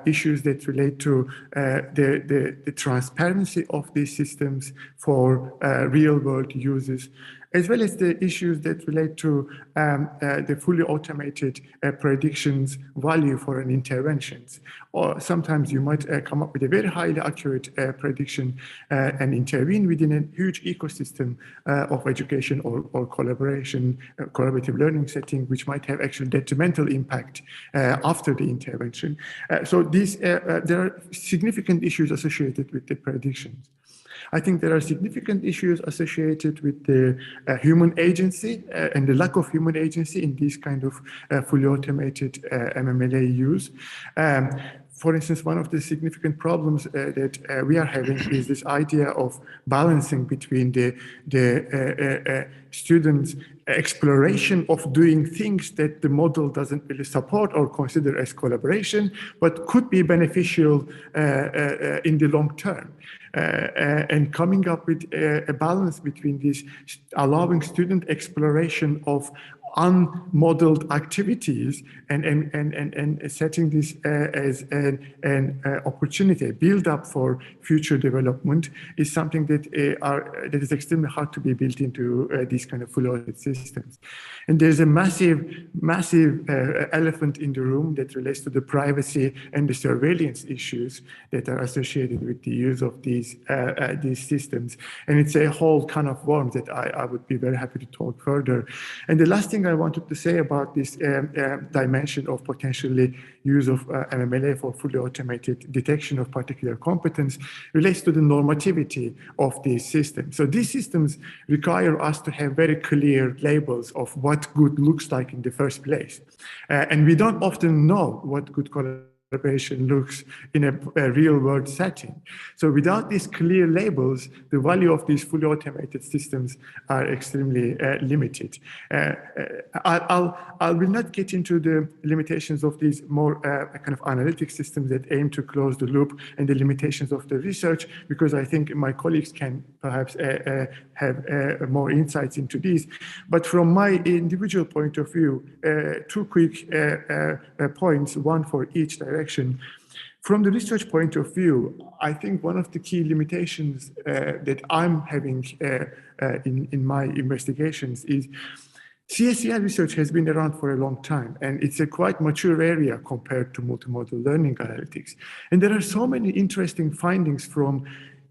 issues that relate to the transparency of these systems for real-world users, as well as the issues that relate to the fully automated predictions value for an interventions. Or sometimes you might come up with a very highly accurate prediction and intervene within a huge ecosystem of education or collaboration, collaborative learning setting, which might have actual detrimental impact after the intervention. So these, there are significant issues associated with the predictions. I think there are significant issues associated with the human agency and the lack of human agency in these kind of fully automated MMLA use. For instance, one of the significant problems that we are having is this idea of balancing between the students' exploration of doing things that the model doesn't really support or consider as collaboration, but could be beneficial in the long term. And coming up with a balance between this, allowing student exploration of unmodeled activities and setting this as an opportunity, a build-up for future development, is something that that is extremely hard to be built into these kind of fully automated systems. And there's a massive elephant in the room that relates to the privacy and the surveillance issues that are associated with the use of these systems. And it's a whole kind of worms that I would be very happy to talk further. And the last thing I wanted to say about this dimension of potentially use of MMLA for fully automated detection of particular competence relates to the normativity of these systems. So these systems require us to have very clear labels of what good looks like in the first place. And we don't often know what good collaboration looks in a real world setting. So without these clear labels, the value of these fully automated systems are extremely limited. I will not get into the limitations of these more kind of analytic systems that aim to close the loop and the limitations of the research, because I think my colleagues can perhaps have more insights into these. But from my individual point of view, two quick points, one for each direction. From the research point of view, I think one of the key limitations that I'm having in my investigations is CSCL research has been around for a long time, and it's a quite mature area compared to multimodal learning analytics. And there are so many interesting findings from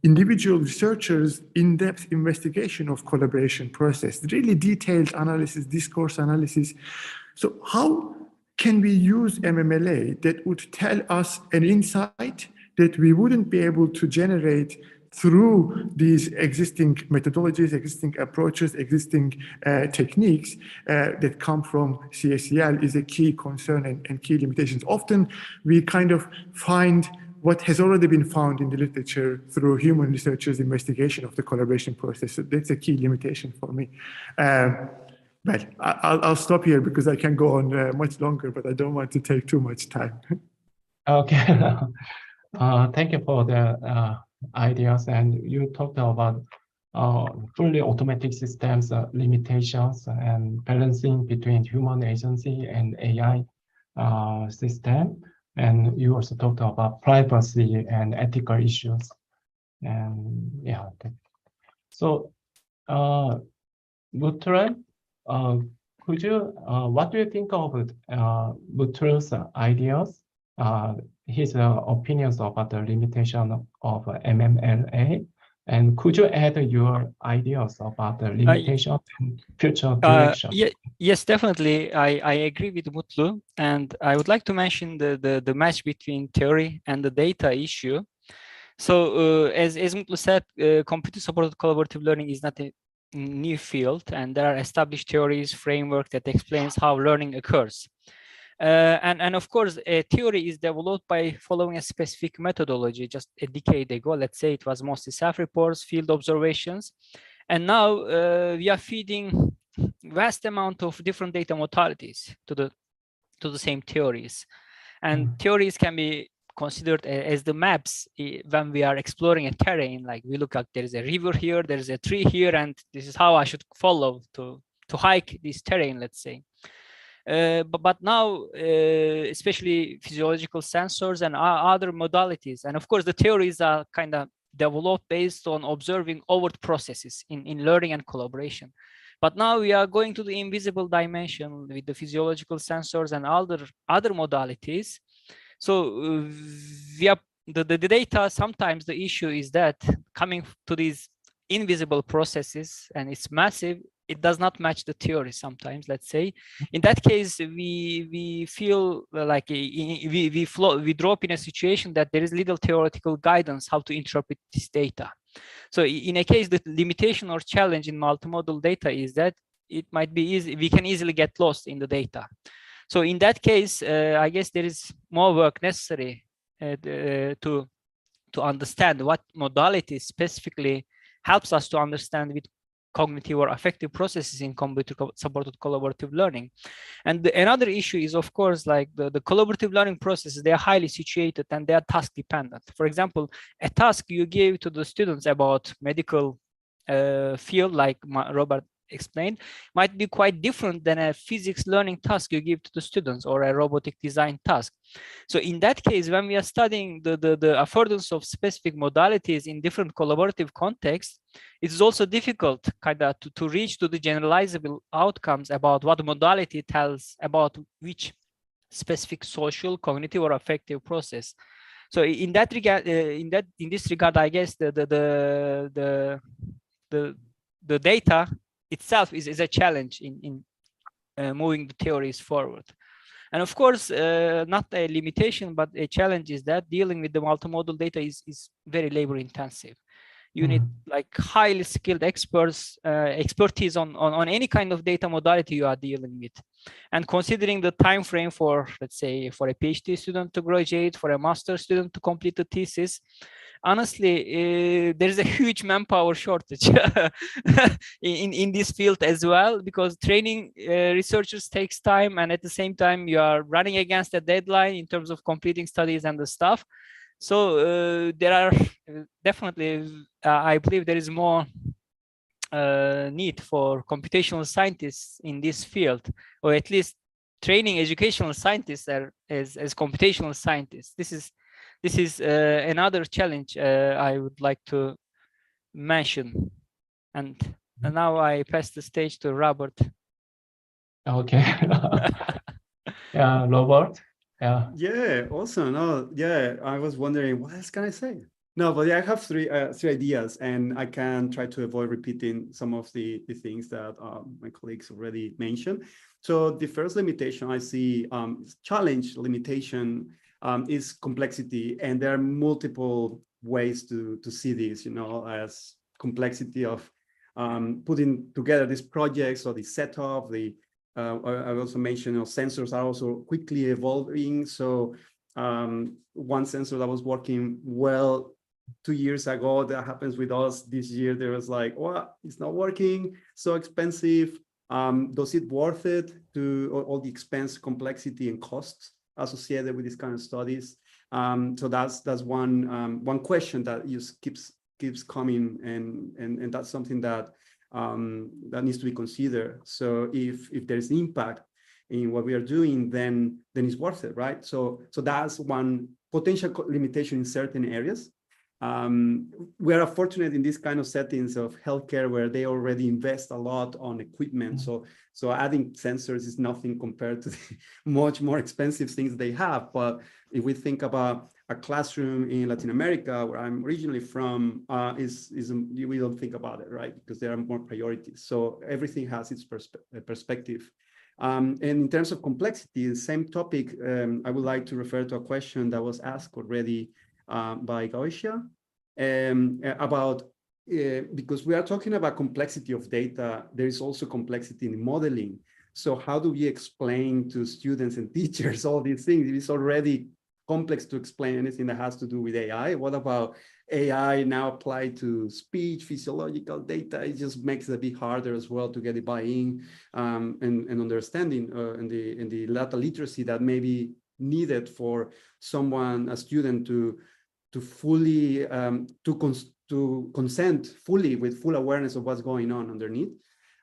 individual researchers' in-depth investigation of collaboration process, really detailed analysis, discourse analysis. So how can we use MMLA that would tell us an insight that we wouldn't be able to generate through these existing methodologies, existing approaches, existing techniques that come from CSCL is a key concern and key limitations. Often we kind of find what has already been found in the literature through human researchers' investigation of the collaboration process. So that's a key limitation for me. But I'll stop here because I can go on much longer, but I don't want to take too much time. Okay. Thank you for the ideas. And you talked about fully automatic systems, limitations, and balancing between human agency and AI system. And you also talked about privacy and ethical issues. And yeah. So, Mutral, could you, what do you think of Mutral's ideas, his opinions about the limitation of MMLA, And could you add your ideas about the limitation and future direction? Yes, definitely. I agree with Mutlu, and I would like to mention the match between theory and the data issue. So as Mutlu said, computer-supported collaborative learning is not a new field, and there are established theories, framework that explains how learning occurs. And of course, a theory is developed by following a specific methodology. Just a decade ago, let's say, it was mostly self-reports, field observations, and now we are feeding vast amount of different data modalities to the same theories. And theories can be considered as the maps when we are exploring a terrain. Like we look at, there is a river here, there is a tree here, and this is how I should follow to hike this terrain, let's say. But now, especially physiological sensors and other modalities, and of course the theories are kind of developed based on observing overt processes in learning and collaboration. But now we are going to the invisible dimension with the physiological sensors and other modalities. So we are, the data, sometimes the issue is that coming to these invisible processes, and it's massive, it does not match the theory sometimes, let's say. In that case, we feel like we drop in a situation that there is little theoretical guidance how to interpret this data. So in a case, the limitation or challenge in multimodal data is that it might be easy, we can easily get lost in the data. So in that case, I guess there is more work necessary to understand what modality specifically helps us to understand with cognitive or affective processes in computer-supported collaborative learning. And another issue is, of course, like the collaborative learning processes, they are highly situated and they are task dependent. For example, a task you give to the students about medical field, like Robert explained, might be quite different than a physics learning task you give to the students or a robotic design task. So in that case, when we are studying the affordance of specific modalities in different collaborative contexts, it is also difficult kind of to reach to the generalizable outcomes about what modality tells about which specific social, cognitive, or affective process. So in that regard, in this regard, I guess the data itself is a challenge in moving the theories forward. And of course, not a limitation, but a challenge is that dealing with the multimodal data is very labor intensive. You need like highly skilled experts, expertise on any kind of data modality you are dealing with. And considering the time frame for, let's say, for a PhD student to graduate, for a master student to complete the thesis, honestly, there is a huge manpower shortage in this field as well, because training researchers takes time, and at the same time you are running against a deadline in terms of completing studies and the stuff. So there are definitely, I believe there is more need for computational scientists in this field, or at least training educational scientists as computational scientists. This is another challenge I would like to mention. And now I pass the stage to Robert. Okay. Yeah, Robert. Yeah, awesome. No, yeah, I was wondering what else can I say? No, but yeah, I have three ideas, and I can try to avoid repeating some of the things that my colleagues already mentioned. So the first limitation I see, challenge limitation, is complexity, and there are multiple ways to see this, you know, as complexity of putting together these projects or the setup, I also mentioned, you know, sensors are also quickly evolving. So one sensor that was working well 2 years ago, that happens with us this year, there was like, well, it's not working, so expensive. Does it worth it to all the expense, complexity, and costs associated with these kind of studies? So that's one question that just keeps coming, and that's something that that needs to be considered. So if there's impact in what we are doing, then it's worth it, right? So that's one potential limitation in certain areas. We are fortunate in this kind of settings of healthcare where they already invest a lot on equipment. So adding sensors is nothing compared to the much more expensive things they have. But if we think about a classroom in Latin America, where I'm originally from, we don't think about it, right? Because there are more priorities. So everything has its perspective. And in terms of complexity, the same topic, I would like to refer to a question that was asked already by Gaoxia about, because we are talking about complexity of data, there is also complexity in modeling. So how do we explain to students and teachers all these things? It is already complex to explain anything that has to do with AI. What about AI now applied to speech, physiological data? It just makes it a bit harder as well to get the buy-in and understanding in the data literacy that may be needed for someone, a student, to fully to consent fully with full awareness of what's going on underneath.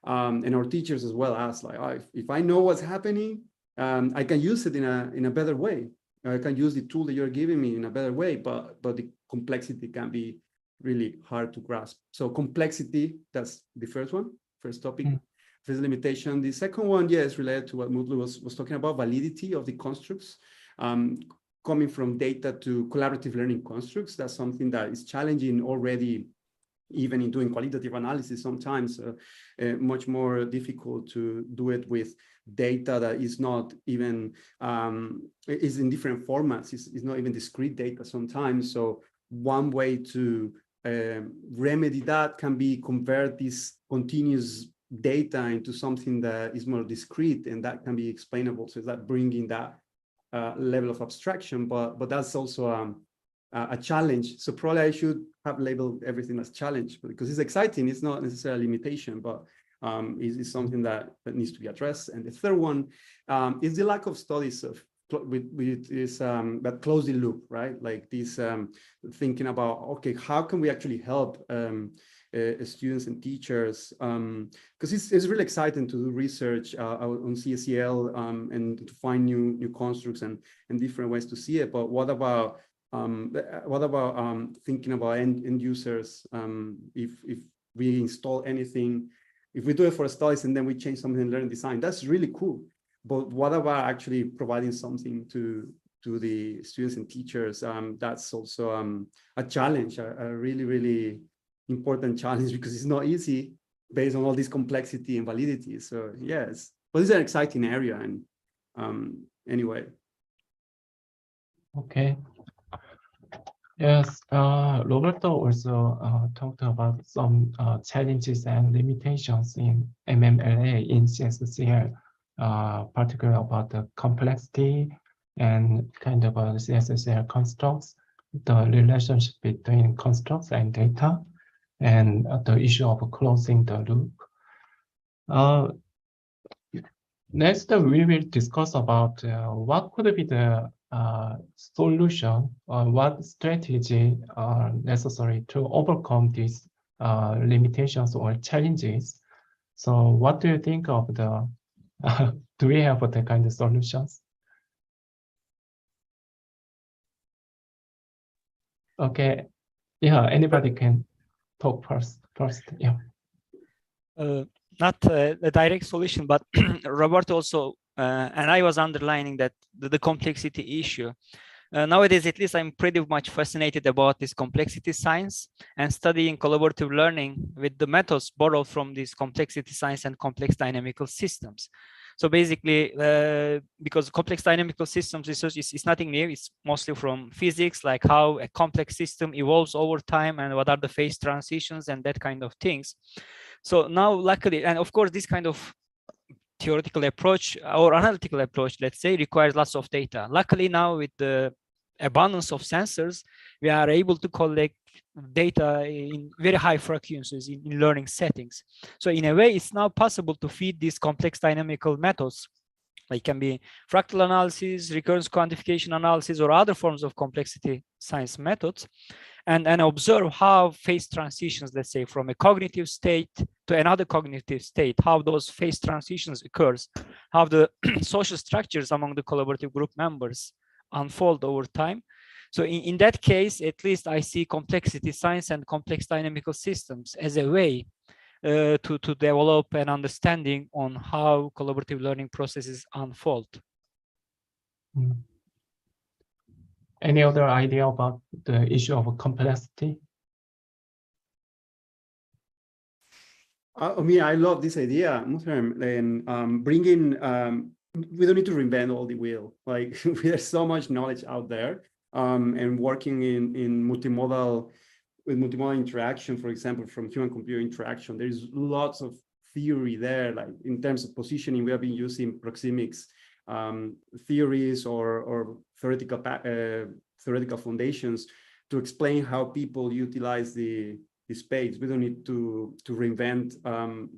And our teachers as well ask, like, oh, if I know what's happening, I can use it in a better way. I can use the tool that you're giving me in a better way, but the complexity can be really hard to grasp. So complexity, that's the first topic, first limitation. The second one, is related to what Mutlu was talking about, validity of the constructs. Coming from data to collaborative learning constructs, that's something that is challenging already, even in doing qualitative analysis, sometimes much more difficult to do it with data that is not even, is in different formats, is not even discrete data sometimes. So one way to remedy that can be convert this continuous data into something that is more discrete, and that can be explainable. So it's like bringing that level of abstraction, but that's also a challenge. So probably I should have labeled everything as challenge, because it's exciting. It's not necessarily a limitation, but it's something that needs to be addressed. And the third one is the lack of studies of with this that close the loop, right? Like this thinking about, okay, how can we actually help students and teachers, because it's really exciting to do research on CSCL and to find new constructs and different ways to see it. But what about thinking about end users? If we install anything, if we do it for studies and then we change something in learning design, that's really cool. But what about actually providing something to the students and teachers? That's also a challenge, a really important challenge, because it's not easy based on all this complexity and validity. So yes, but it's an exciting area. And anyway. Okay. Yes, Roberto also talked about some challenges and limitations in MMLA in CSCL, particularly about the complexity and kind of CSCL constructs, the relationship between constructs and data, and the issue of closing the loop. Next, we will discuss about what could be the solution, what strategy are necessary to overcome these limitations or challenges. So what do you think of the, do we have the kind of solutions? Okay, yeah, anybody can talk first, yeah. Not a direct solution, but Robert also, and I was underlining that the complexity issue. Nowadays, at least, I'm pretty much fascinated about this complexity science and studying collaborative learning with the methods borrowed from this complexity science and complex dynamical systems. So basically, because complex dynamical systems research is nothing new, it's mostly from physics, like how a complex system evolves over time and what are the phase transitions and that kind of things. So now, luckily, and of course, this kind of theoretical approach or analytical approach, let's say, requires lots of data. Luckily, now with the abundance of sensors, we are able to collect data in very high frequencies in learning settings. So in a way, it's now possible to feed these complex dynamical methods. It can be fractal analysis, recurrence quantification analysis, or other forms of complexity science methods, and observe how phase transitions, let's say, from a cognitive state to another cognitive state, how those phase transitions occurs, how the social structures among the collaborative group members unfold over time. So in that case, at least I see complexity science and complex dynamical systems as a way to develop an understanding on how collaborative learning processes unfold. Any other idea about the issue of complexity? I mean, I love this idea, Muhterem, and bringing, we don't need to reinvent all the wheel. Like, there's so much knowledge out there, and working in multimodal, with multimodal interaction, for example, from human-computer interaction, there's lots of theory there, like in terms of positioning. We have been using proxemics theories or theoretical foundations to explain how people utilize the space. We don't need to reinvent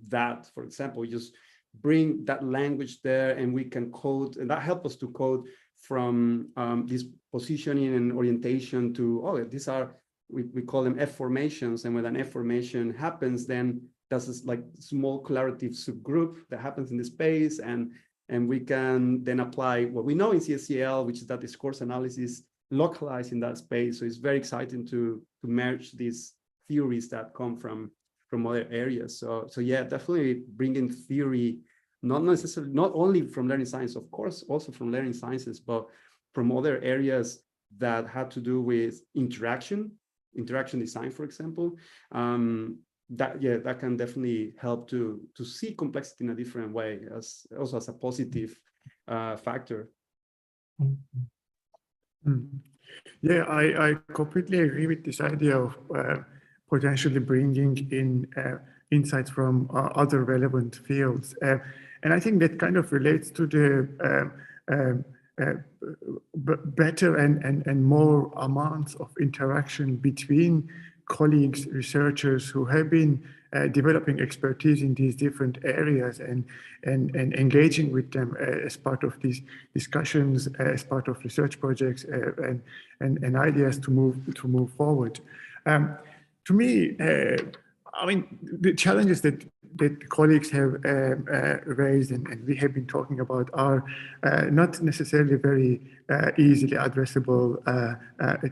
that. For example, we just bring that language there, and we can code, and that helps us to code from this positioning and orientation to, oh, these are, we call them F formations, and when an F formation happens, then that's this like small collaborative subgroup that happens in the space, and we can then apply what we know in CSCL, which is that discourse analysis localized in that space. So it's very exciting to merge these theories that come from other areas. So yeah, definitely bringing theory, not necessarily, not only from learning science, of course, also from learning sciences, but from other areas that have to do with interaction design, for example. That can definitely help to see complexity in a different way, as also as a positive factor. Yeah, I completely agree with this idea of potentially bringing in insights from other relevant fields. And I think that kind of relates to the better and more amounts of interaction between colleagues, researchers who have been developing expertise in these different areas and engaging with them as part of these discussions, as part of research projects and ideas to move forward. To me, I mean, the challenges that colleagues have raised and we have been talking about are not necessarily very easily addressable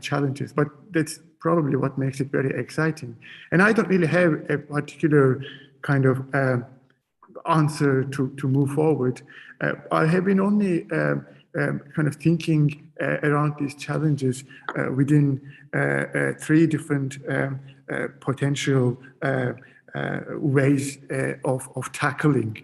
challenges, but that's probably what makes it very exciting. And I don't really have a particular kind of answer to move forward. I have been only kind of thinking around these challenges within 3 different potential ways of tackling.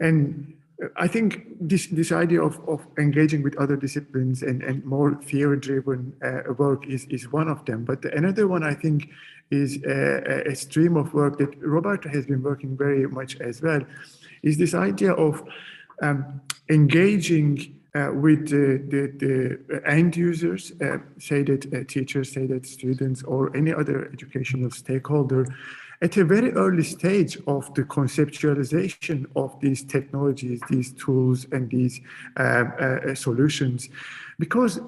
And I think this idea of engaging with other disciplines and more theory-driven work is one of them. But another one, I think, is a stream of work that Roberto has been working very much as well, is this idea of engaging with the end users, say that teachers, say that students, or any other educational stakeholder, at a very early stage of the conceptualization of these technologies, these tools, and these solutions. Because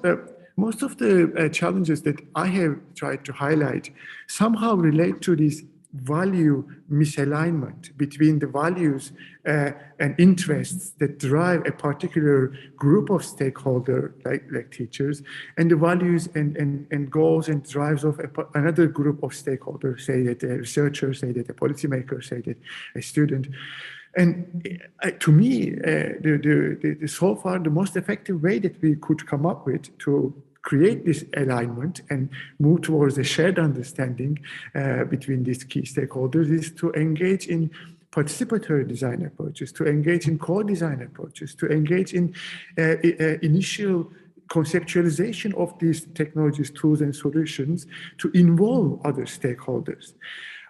most of the challenges that I have tried to highlight somehow relate to this value misalignment between the values and interests that drive a particular group of stakeholders, like teachers, and the values and goals and drives of another group of stakeholders, say that a researcher, say that a policymaker, say that a student. And to me, so far, the most effective way that we could come up with to create this alignment and move towards a shared understanding between these key stakeholders is to engage in participatory design approaches, to engage in co-design approaches, to engage in initial conceptualization of these technologies, tools, and solutions to involve other stakeholders.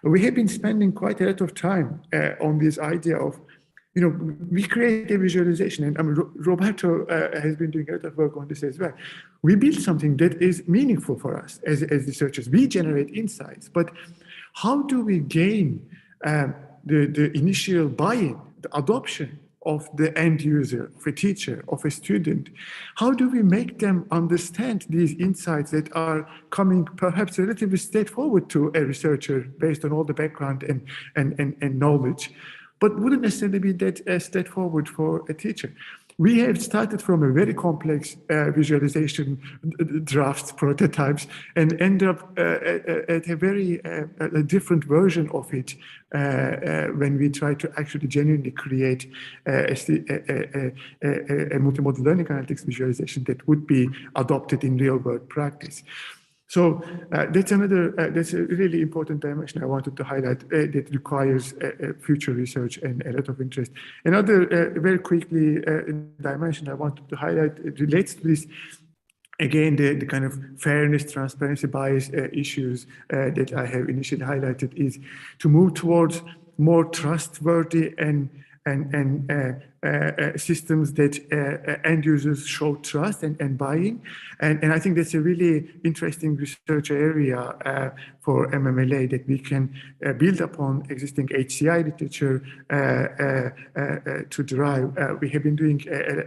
We have been spending quite a lot of time on this idea of, we create a visualization, and Roberto has been doing a lot of work on this as well. We build something that is meaningful for us as researchers. We generate insights, but how do we gain the initial buy-in, the adoption of the end user, of a teacher, of a student? How do we make them understand these insights that are coming perhaps relatively straightforward to a researcher based on all the background and knowledge, but wouldn't necessarily be that straightforward for a teacher? we have started from a very complex visualization draft prototypes and end up at a very a different version of it when we try to actually genuinely create a multimodal learning analytics visualization that would be adopted in real world practice. So that's that's a really important dimension I wanted to highlight that requires future research and a lot of interest. Another very quickly dimension I wanted to highlight, it relates to this, again, the kind of fairness, transparency, bias issues that I have initially highlighted, is to move towards more trustworthy and systems that end users show trust and buy-in. And I think that's a really interesting research area for MMLA, that we can build upon existing HCI literature to derive. We have been doing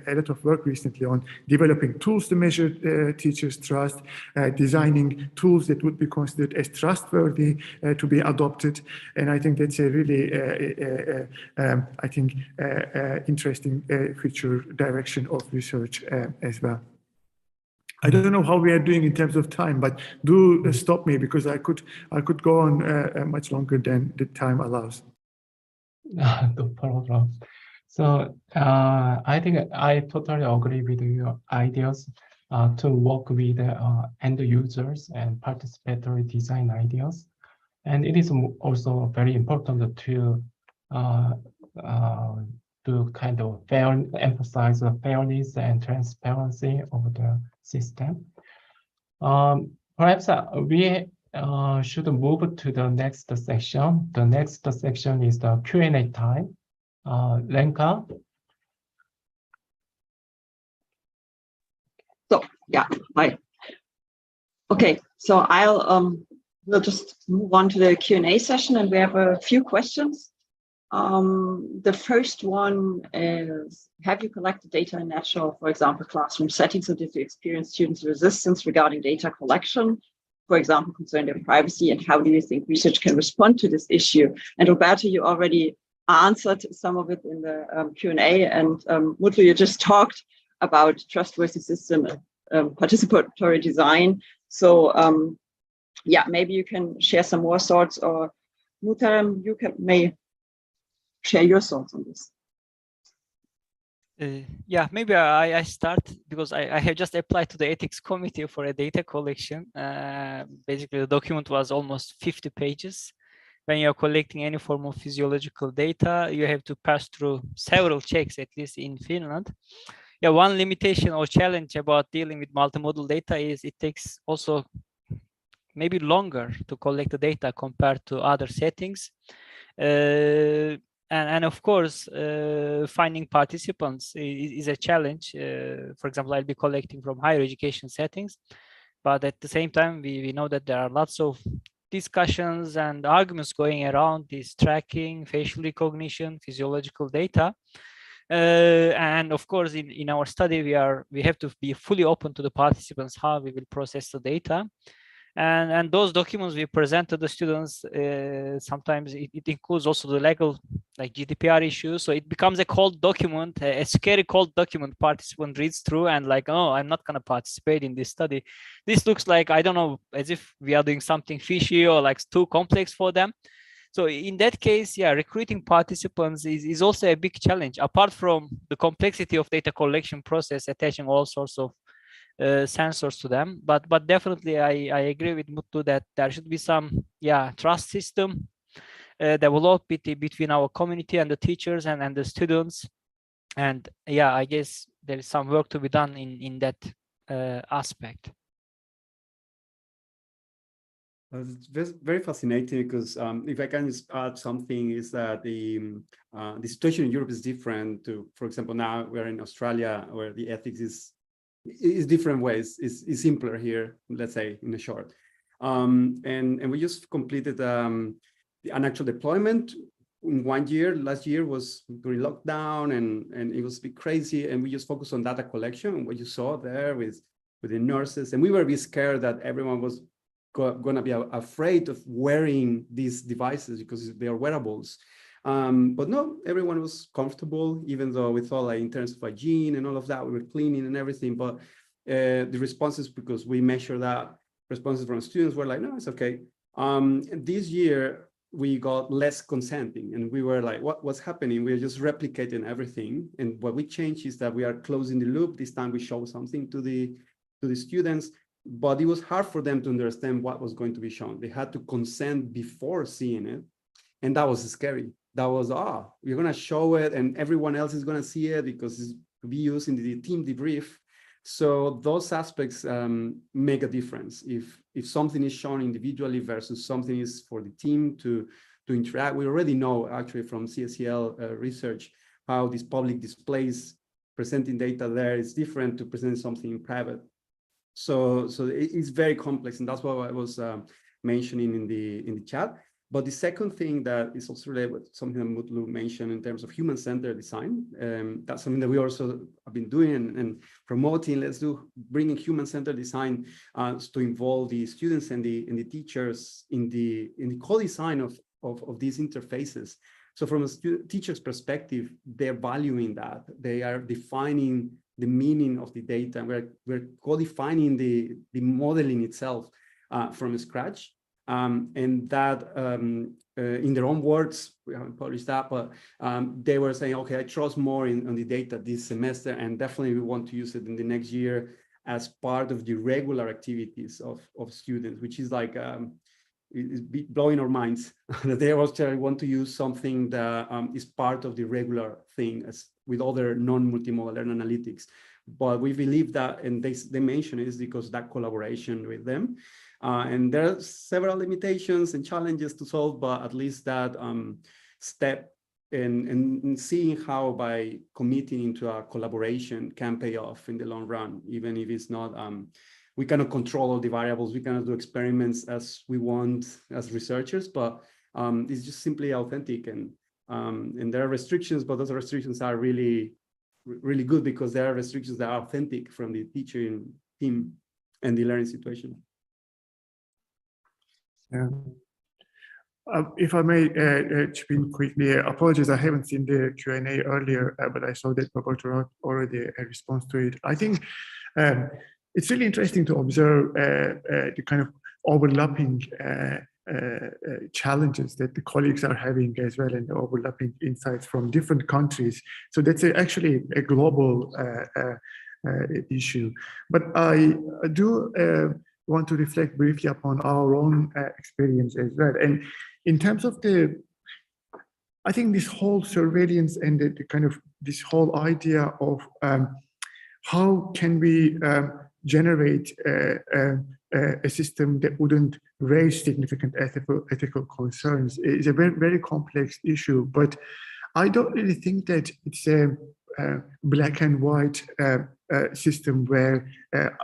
a lot of work recently on developing tools to measure teachers' trust, designing tools that would be considered as trustworthy to be adopted. And I think that's a really, interesting future direction of research as well. I don't know how we are doing in terms of time, but do stop me, because I could go on much longer than the time allows. No problem. So I think I totally agree with your ideas to work with end users and participatory design ideas. And it is also very important to kind of emphasize the fairness and transparency of the system. Perhaps we should move to the next section. The next section is the Q&A time. Lenka? So, yeah, hi. Okay, so we'll just move on to the Q&A session, and we have a few questions. The first one is, have you collected data in natural, for example, classroom settings, or did you experience students' resistance regarding data collection, for example, concerning their privacy, and how do you think research can respond to this issue? And Roberto, you already answered some of it in the Q&A, and Mutlu, you just talked about trustworthy system participatory design. So yeah, maybe you can share some more thoughts, or Muhtarem, you may share your thoughts on this. Yeah, maybe I start, because I have just applied to the ethics committee for a data collection. Basically, the document was almost 50 pages. When you're collecting any form of physiological data, you have to pass through several checks, at least in Finland. Yeah, one limitation or challenge about dealing with multimodal data is it takes also maybe longer to collect the data compared to other settings. And of course, finding participants is a challenge. For example, I'll be collecting from higher education settings, but at the same time, we know that there are lots of discussions and arguments going around this tracking, facial recognition, physiological data. And of course, in our study, we have to be fully open to the participants, how we will process the data. And those documents we present to the students, sometimes it includes also the legal, like GDPR issues. So it becomes a cold document, a scary cold document participant reads through and like, oh, I'm not going to participate in this study. This looks like, I don't know, as if we are doing something fishy or like too complex for them. So in that case, yeah, recruiting participants is also a big challenge, apart from the complexity of data collection process, attaching all sorts of sensors to them. But definitely I agree with Mutlu that there should be some trust system developed between our community and the teachers and the students. And yeah, I guess there is some work to be done in that aspect. It's very fascinating, because if I can just add something, is that the situation in Europe is different to, for example, now we're in Australia, where the ethics is different ways, is simpler here, let's say, in a short. And we just completed an actual deployment in 1 year. Last year was during lockdown, and it was a bit crazy, and we just focused on data collection, and what you saw there with the nurses, and we were a bit scared that everyone was going to be afraid of wearing these devices because they are wearables. But no, everyone was comfortable, even though we thought, like, in terms of hygiene and all of that, we were cleaning and everything. But the responses, because we measure that, responses from students were like, no, it's okay. This year we got less consenting, and we were like, what's happening? We're just replicating everything. And what we changed is that we are closing the loop. This time we show something to the students, but it was hard for them to understand what was going to be shown. They had to consent before seeing it. And that was scary. That was, we're going to show it and everyone else is going to see it because it's to be used in the team debrief. So those aspects make a difference. If something is shown individually versus something is for the team to interact. We already know, actually, from CSCL research, how these public displays presenting data there is different to present something in private. So it's very complex, and that's what I was mentioning in the chat. But the second thing that is also related with something that Mutlu mentioned in terms of human-centered design, that's something that we also have been doing and promoting. Let's bringing human-centered design to involve the students and the teachers in the co-design of these interfaces. So from a teacher's perspective, they're valuing that. They are defining the meaning of the data. We're co-defining the modeling itself from scratch. And that, in their own words, we haven't published that, but they were saying, okay, I trust more on the data this semester, and definitely we want to use it in the next year as part of the regular activities of students, which is like, is blowing our minds that they also want to use something that is part of the regular thing as with other non-multimodal learning analytics. But we believe that, and they mention it, is because that collaboration with them. And there are several limitations and challenges to solve, but at least that step in seeing how by committing into a collaboration can pay off in the long run, even if it's not, we cannot control all the variables, we cannot do experiments as we want as researchers, but it's just simply authentic. And there are restrictions, but those restrictions are really, really good because there are restrictions that are authentic from the teaching team and the learning situation. Yeah. If I may chip in quickly, apologies, I haven't seen the Q&A earlier, but I saw that Roberto already a response to it. I think it's really interesting to observe the kind of overlapping challenges that the colleagues are having as well, and the overlapping insights from different countries. So that's actually a global issue. But I do want to reflect briefly upon our own experience as well. And in terms of I think this whole surveillance and the kind of this whole idea of how can we generate a system that wouldn't raise significant ethical concerns is a very, very complex issue. But I don't really think that it's a black and white system where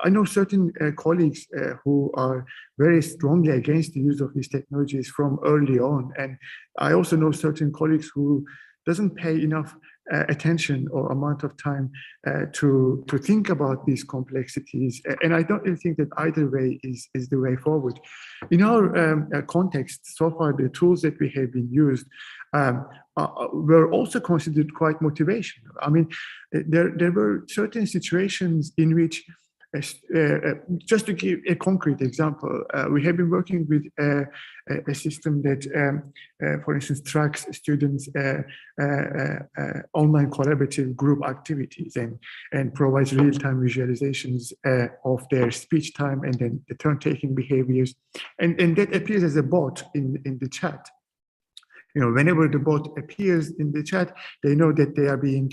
I know certain colleagues who are very strongly against the use of these technologies from early on. And I also know certain colleagues who doesn't pay enough attention or amount of time to think about these complexities. And I don't really think that either way is the way forward. In our context, so far, the tools that we have been used were also considered quite motivational. I mean, there were certain situations in which, just to give a concrete example, we have been working with a system that, for instance, tracks students' online collaborative group activities and provides real-time visualizations of their speech time and then the turn-taking behaviors. And that appears as a bot in the chat. You know, whenever the bot appears in the chat, they know that they are being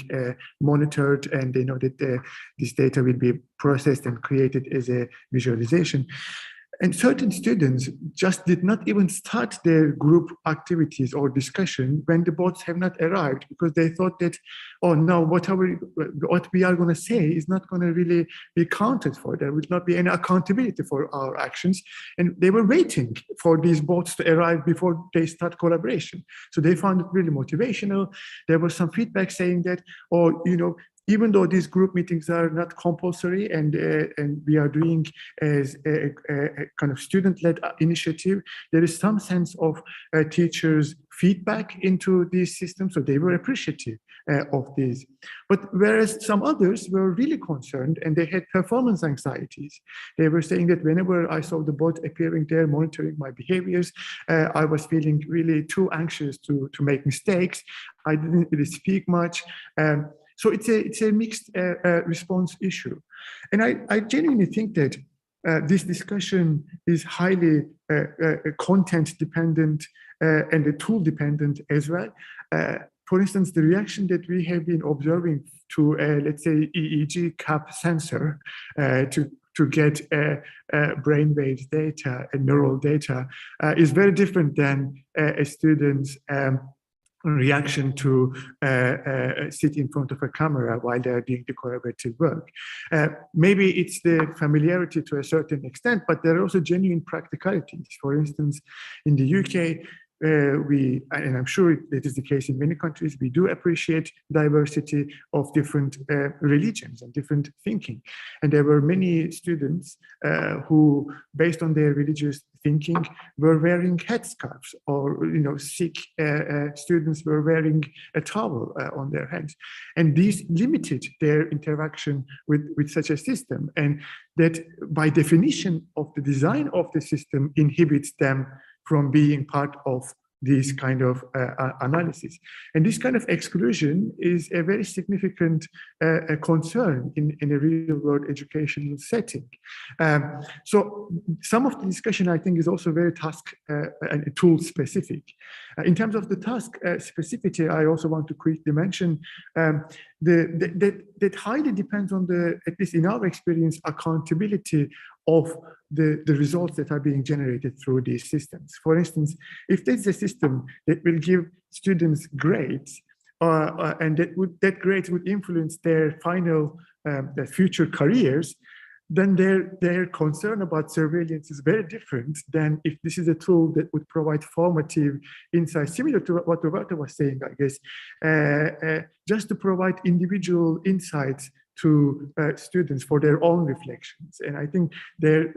monitored, and they know that this data will be processed and created as a visualization. And certain students just did not even start their group activities or discussion when the bots have not arrived, because they thought that, oh no, what we are going to say is not going to really be counted for. There would not be any accountability for our actions. And they were waiting for these bots to arrive before they start collaboration. So they found it really motivational. There was some feedback saying that, oh, you know, even though these group meetings are not compulsory and we are doing as a kind of student-led initiative, there is some sense of teachers' feedback into these systems, so they were appreciative of these. But whereas some others were really concerned and they had performance anxieties. They were saying that whenever I saw the bot appearing there, monitoring my behaviors, I was feeling really too anxious to make mistakes. I didn't really speak much. So it's a mixed response issue. And I genuinely think that this discussion is highly content dependent and the tool dependent as well. For instance, the reaction that we have been observing to, let's say, EEG cap sensor to get brainwave data and neural data is very different than a student's reaction to sit in front of a camera while they're doing the collaborative work. Maybe it's the familiarity to a certain extent, but there are also genuine practicalities. For instance, in the UK, and I'm sure it is the case in many countries, we do appreciate diversity of different religions and different thinking. And there were many students who, based on their religious thinking, were wearing headscarves, or Sikh students were wearing a towel on their heads. And these limited their interaction with such a system. And that, by definition of the design of the system, inhibits them from being part of this kind of analysis. And this kind of exclusion is a very significant concern in a real-world educational setting. So some of the discussion, I think, is also very task and tool-specific. In terms of the task specificity, I also want to quickly mention that highly depends on at least in our experience, accountability of the results that are being generated through these systems. For instance, if there's a system that will give students grades, and that grades would influence their final, their future careers, then their concern about surveillance is very different than if this is a tool that would provide formative insights, similar to what Roberto was saying, I guess, just to provide individual insights to students for their own reflections. And I think their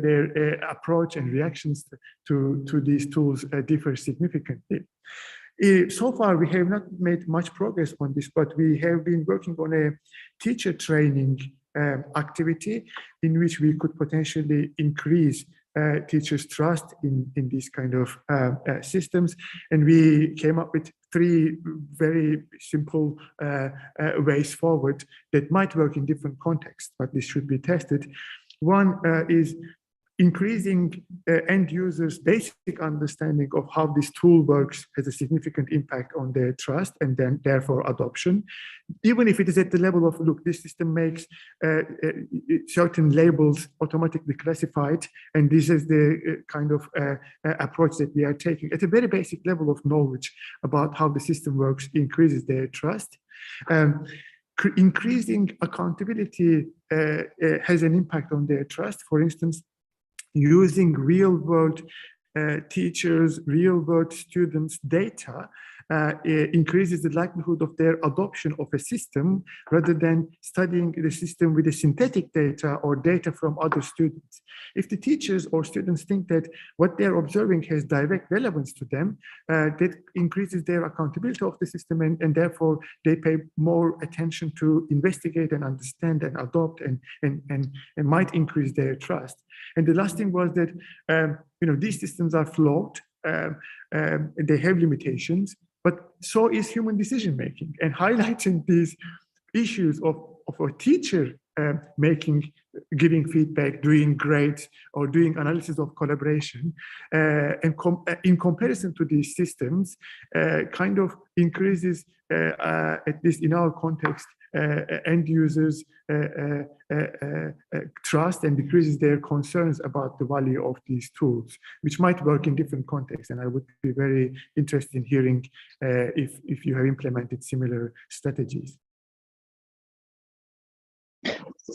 approach and reactions to these tools differ significantly. So far, we have not made much progress on this, but we have been working on a teacher training activity in which we could potentially increase teachers' trust in these kind of systems. And we came up with 3 very simple ways forward that might work in different contexts, but this should be tested. One is increasing end users' basic understanding of how this tool works has a significant impact on their trust and then therefore adoption. Even if it is at the level of, look, this system makes certain labels automatically classified, and this is the kind of approach that we are taking. At a very basic level of knowledge about how the system works increases their trust. Increasing accountability has an impact on their trust. For instance, using real-world teachers, real-world students' data increases the likelihood of their adoption of a system rather than studying the system with the synthetic data or data from other students. If the teachers or students think that what they're observing has direct relevance to them, that increases their accountability of the system, and therefore they pay more attention to investigate and understand and adopt and might increase their trust. And the last thing was that these systems are flawed, they have limitations, but so is human decision making. And highlighting these issues of a teacher giving feedback, doing grades, or doing analysis of collaboration, and in comparison to these systems, kind of increases, at least in our context, end users' trust and decreases their concerns about the value of these tools, which might work in different contexts. And I would be very interested in hearing if you have implemented similar strategies.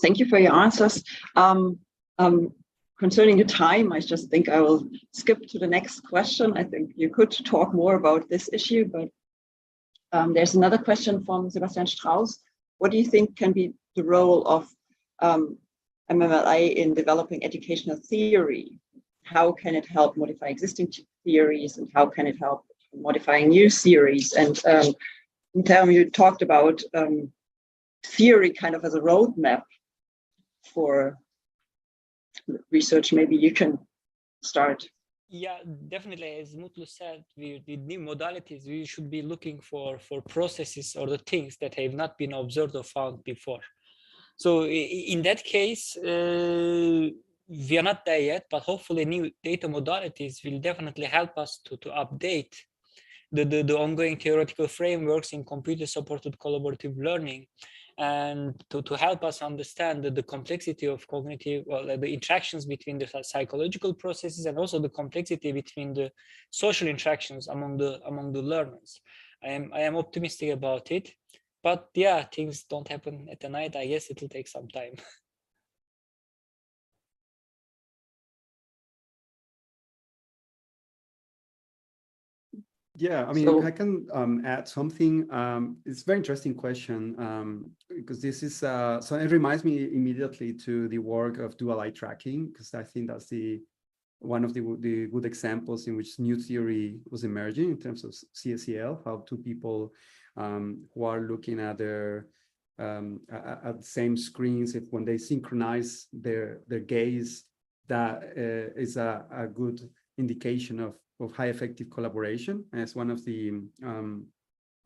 Thank you for your answers. Concerning the time, I just think I will skip to the next question. I think you could talk more about this issue, but there's another question from Sebastian Strauss. what do you think can be the role of MMLA in developing educational theory? How can it help modify existing theories, and how can it help modifying new theories? And in term, you talked about theory kind of as a roadmap for research. Maybe you can start. Yeah, definitely. As Mutlu said, with new modalities, we should be looking for processes or the things that have not been observed or found before. So in that case, we are not there yet, but hopefully new data modalities will definitely help us to update the ongoing theoretical frameworks in computer-supported collaborative learning, and to help us understand the complexity of cognitive, well, the interactions between the psychological processes, and also the complexity between the social interactions among the learners. I am optimistic about it, but yeah, things don't happen at the night. I guess it will take some time. Yeah, I mean, So, I can add something. It's a very interesting question, because this is, so it reminds me immediately to the work of dual eye tracking, because I think that's one of the good examples in which new theory was emerging in terms of CSCL, how two people who are looking at their at the same screens, if when they synchronize their gaze, that is a good indication of high effective collaboration. And it's one of the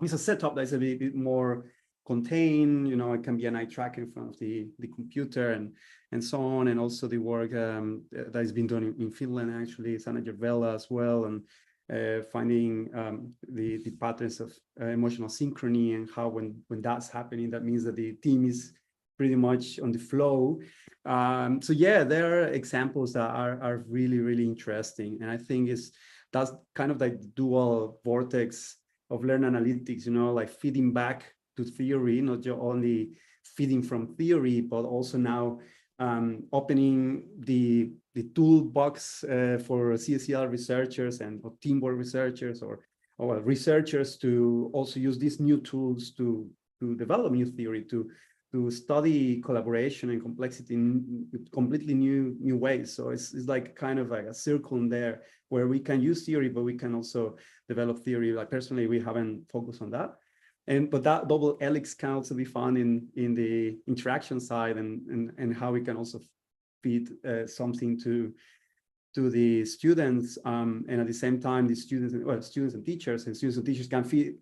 it's a setup that is a bit more contained. You know, it can be an eye tracker in front of the computer and so on, and also the work that has been done in Finland, actually, Sanna Järvelä as well, and finding the patterns of emotional synchrony, and how when that's happening, that means that the team is pretty much on the flow. So yeah, there are examples that are really, really interesting, and I think that's kind of like dual vortex of learn analytics, you know, like feeding back to theory, not just only feeding from theory, but also now opening the toolbox for CSCL researchers and or teamwork researchers or researchers to also use these new tools to develop new theory, to study collaboration and complexity in completely new ways. So it's like kind of like a circle in there where we can use theory, but we can also develop theory. Like personally, we haven't focused on that. But that double helix can also be found in the interaction side, and how we can also feed something to the students, and at the same time, the students and teachers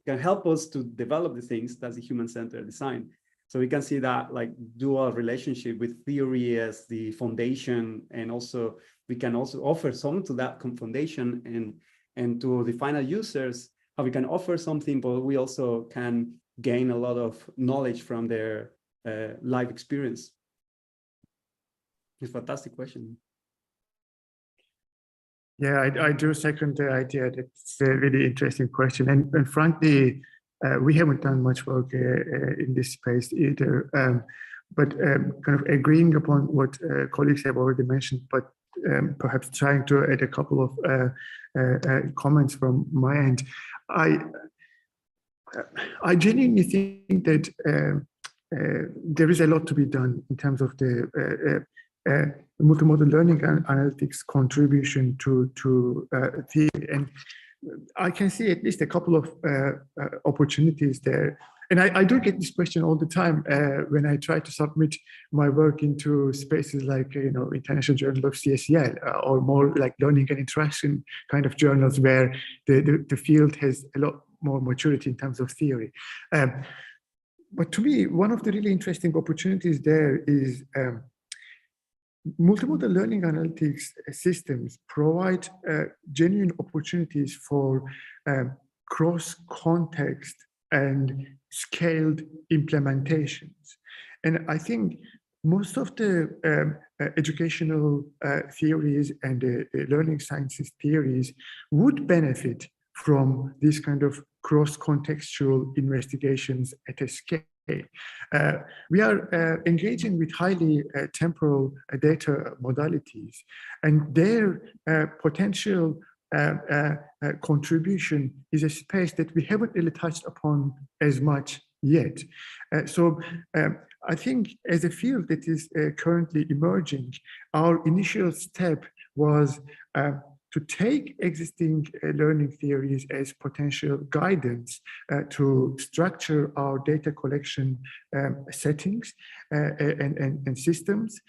can help us to develop the things. That's the human-centered design. So we can see that like dual relationship with theory as the foundation, and also we can also offer some to that foundation, and to the final users, how we can offer something, but we also can gain a lot of knowledge from their life experience. It's a fantastic question. Yeah, I do second the idea. It's a really interesting question, and frankly, we haven't done much work in this space either. But kind of agreeing upon what colleagues have already mentioned, but perhaps trying to add a couple of comments from my end. I genuinely think that there is a lot to be done in terms of the multimodal learning and analytics contribution to theory, and I can see at least a couple of opportunities there. And I do get this question all the time when I try to submit my work into spaces like, International Journal of CSCL, or more like learning and interaction kind of journals where the field has a lot more maturity in terms of theory. But to me, one of the really interesting opportunities there is multimodal learning analytics systems provide genuine opportunities for cross-context and scaled implementations. And I think most of the educational theories and learning sciences theories would benefit from this kind of cross-contextual investigations at a scale. We are engaging with highly temporal data modalities, and their potential contribution is a space that we haven't really touched upon as much yet. So I think as a field that is currently emerging, our initial step was to take existing learning theories as potential guidance to structure our data collection settings and systems.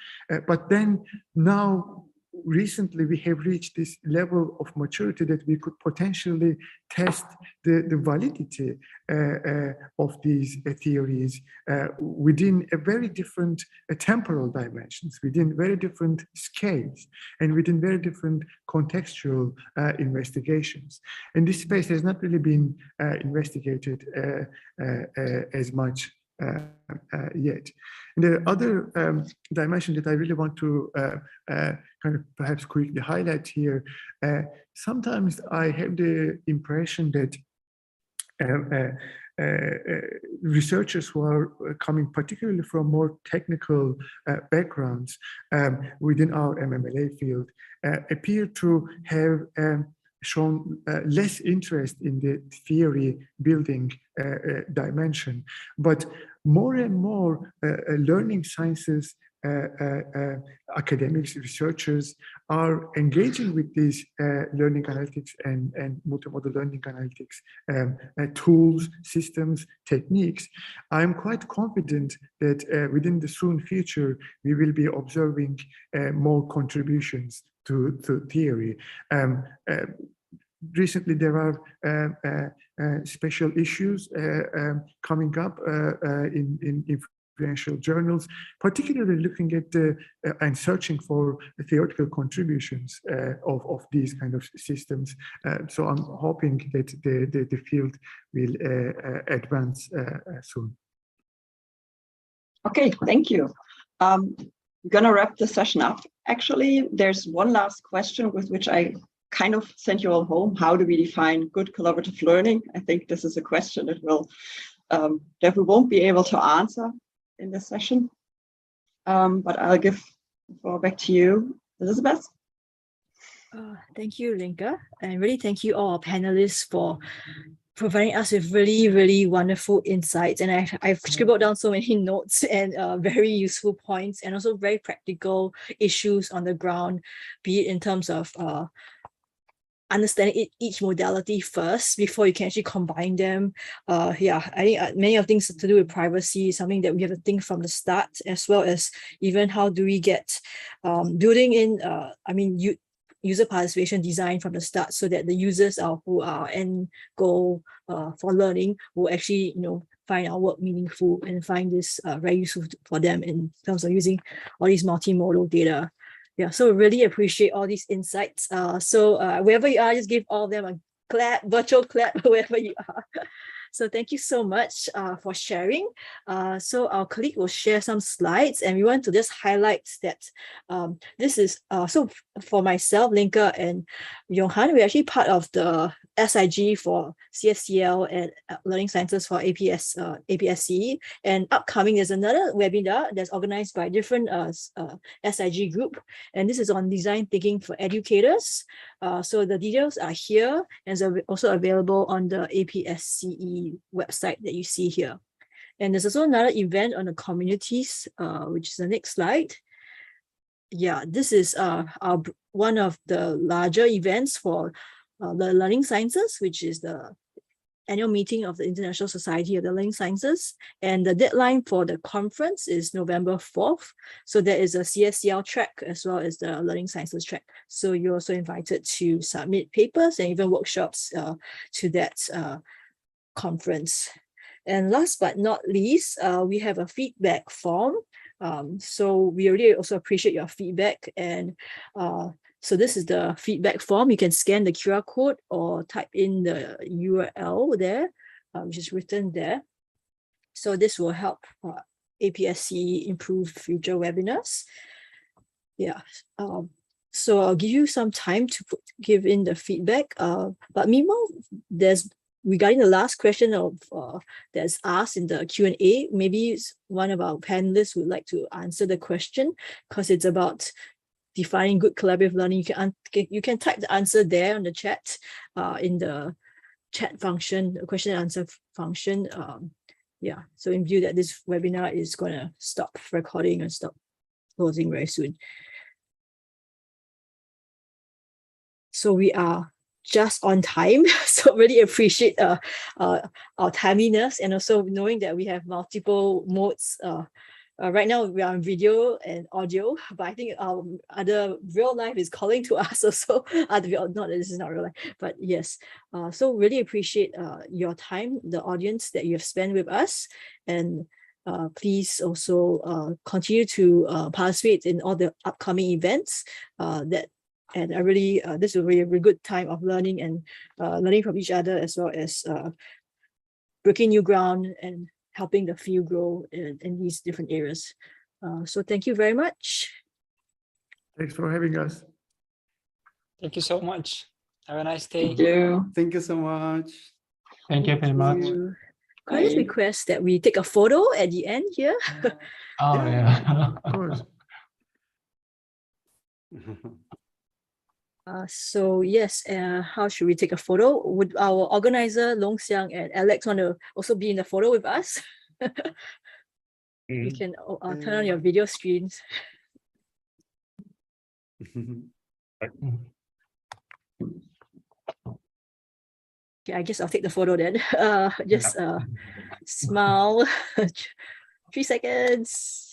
But then now, recently, we have reached this level of maturity that we could potentially test the validity of these theories within a very different temporal dimensions, within very different scales, and within very different contextual investigations. And this space has not really been investigated as much yet. And the other dimension that I really want to kind of perhaps quickly highlight here, sometimes I have the impression that researchers who are coming particularly from more technical backgrounds within our MMLA field appear to have shown less interest in the theory building dimension, but more and more learning sciences academics, researchers are engaging with these learning analytics and multimodal learning analytics tools, systems, techniques. I'm quite confident that within the soon future, we will be observing more contributions to theory. Recently, there are special issues coming up in influential journals, particularly looking at and searching for theoretical contributions of these kind of systems. So I'm hoping that the field will advance soon. Okay, thank you. I'm gonna wrap the session up. Actually, there's one last question with which I kind of sent you all home. How do we define good collaborative learning? I think this is a question that we won't be able to answer in this session. But I'll give the floor back to you, Elizabeth. Thank you, Linka. And really thank you all our panelists for providing us with really, really wonderful insights. And I've scribbled down so many notes and very useful points, and also very practical issues on the ground, be it in terms of understanding each modality first before you can actually combine them. Yeah, I think many of things to do with privacy is something that we have to think from the start, as well as even how do we get building in, user participation design from the start, so that the users who are end goal for learning will actually, find our work meaningful and find this very useful for them in terms of using all these multimodal data. Yeah, so really appreciate all these insights. So wherever you are, just give all of them a clap, virtual clap, wherever you are. So thank you so much for sharing. So our colleague will share some slides, and we want to just highlight that this is, so for myself, Linka and Johan, we're actually part of the SIG for CSCL and Learning Sciences for APSCE. And upcoming, there's another webinar that's organized by different SIG group. And this is on design thinking for educators. So the details are here and are also available on the APSCE website that you see here. And there's also another event on the communities, which is the next slide. Yeah, this is one of the larger events for the Learning Sciences, which is the annual meeting of the International Society of the Learning Sciences. And the deadline for the conference is November 4th. So there is a CSCL track as well as the Learning Sciences track. So you're also invited to submit papers and even workshops to that conference. And last but not least, we have a feedback form. So we really also appreciate your feedback. And so this is the feedback form. You can scan the QR code or type in the URL there, which is written there. So this will help APSCE improve future webinars. Yeah. So I'll give you some time to give in the feedback. But meanwhile, regarding the last question that's asked in the Q&A, maybe one of our panelists would like to answer the question, because it's about defining good collaborative learning. You can type the answer there on the chat, in the chat function, the question and answer function. yeah, so in view that this webinar is going to stop recording and stop closing very soon. So we are just on time. So really appreciate our timeliness, and also knowing that we have multiple modes. Right now we are on video and audio, but I think other real life is calling to us also. Not that this is not real life, but yes. So really appreciate your time, the audience that you have spent with us, and please also continue to participate in all the upcoming events and I really, this will be a really good time of learning and learning from each other, as well as breaking new ground and helping the field grow in these different areas. So thank you very much. Thanks for having us. Thank you so much. Have a nice day. Thank you. Thank you so much. Thank you very much. Could I just Bye. request that we take a photo at the end here? Oh, yeah. Of course. So yes, how should we take a photo? Would our organizer Long Xiang and Alex want to also be in the photo with us? You can turn on your video screens. Okay, I guess I'll take the photo then. Just smile. 3 seconds.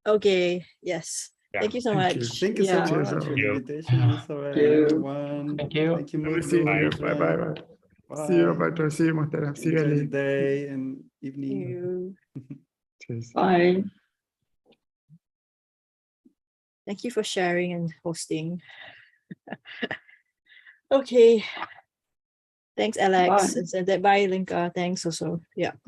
Okay, yes. Thank you so Thank much. Thank you so Yeah. much Cheers, for the invitation, Elizabeth, Thank you. everyone. Thank you. Thank you, Nice seeing you. Mutlu. Bye bye. See you, Roberto. See you, Montana. See you, Enjoy the Ali. day and Thank evening. you. Cheers. Bye. Thank you for sharing and hosting. Okay. Thanks, Alex. Bye. And said that bye, Linka. Thanks also. Yeah.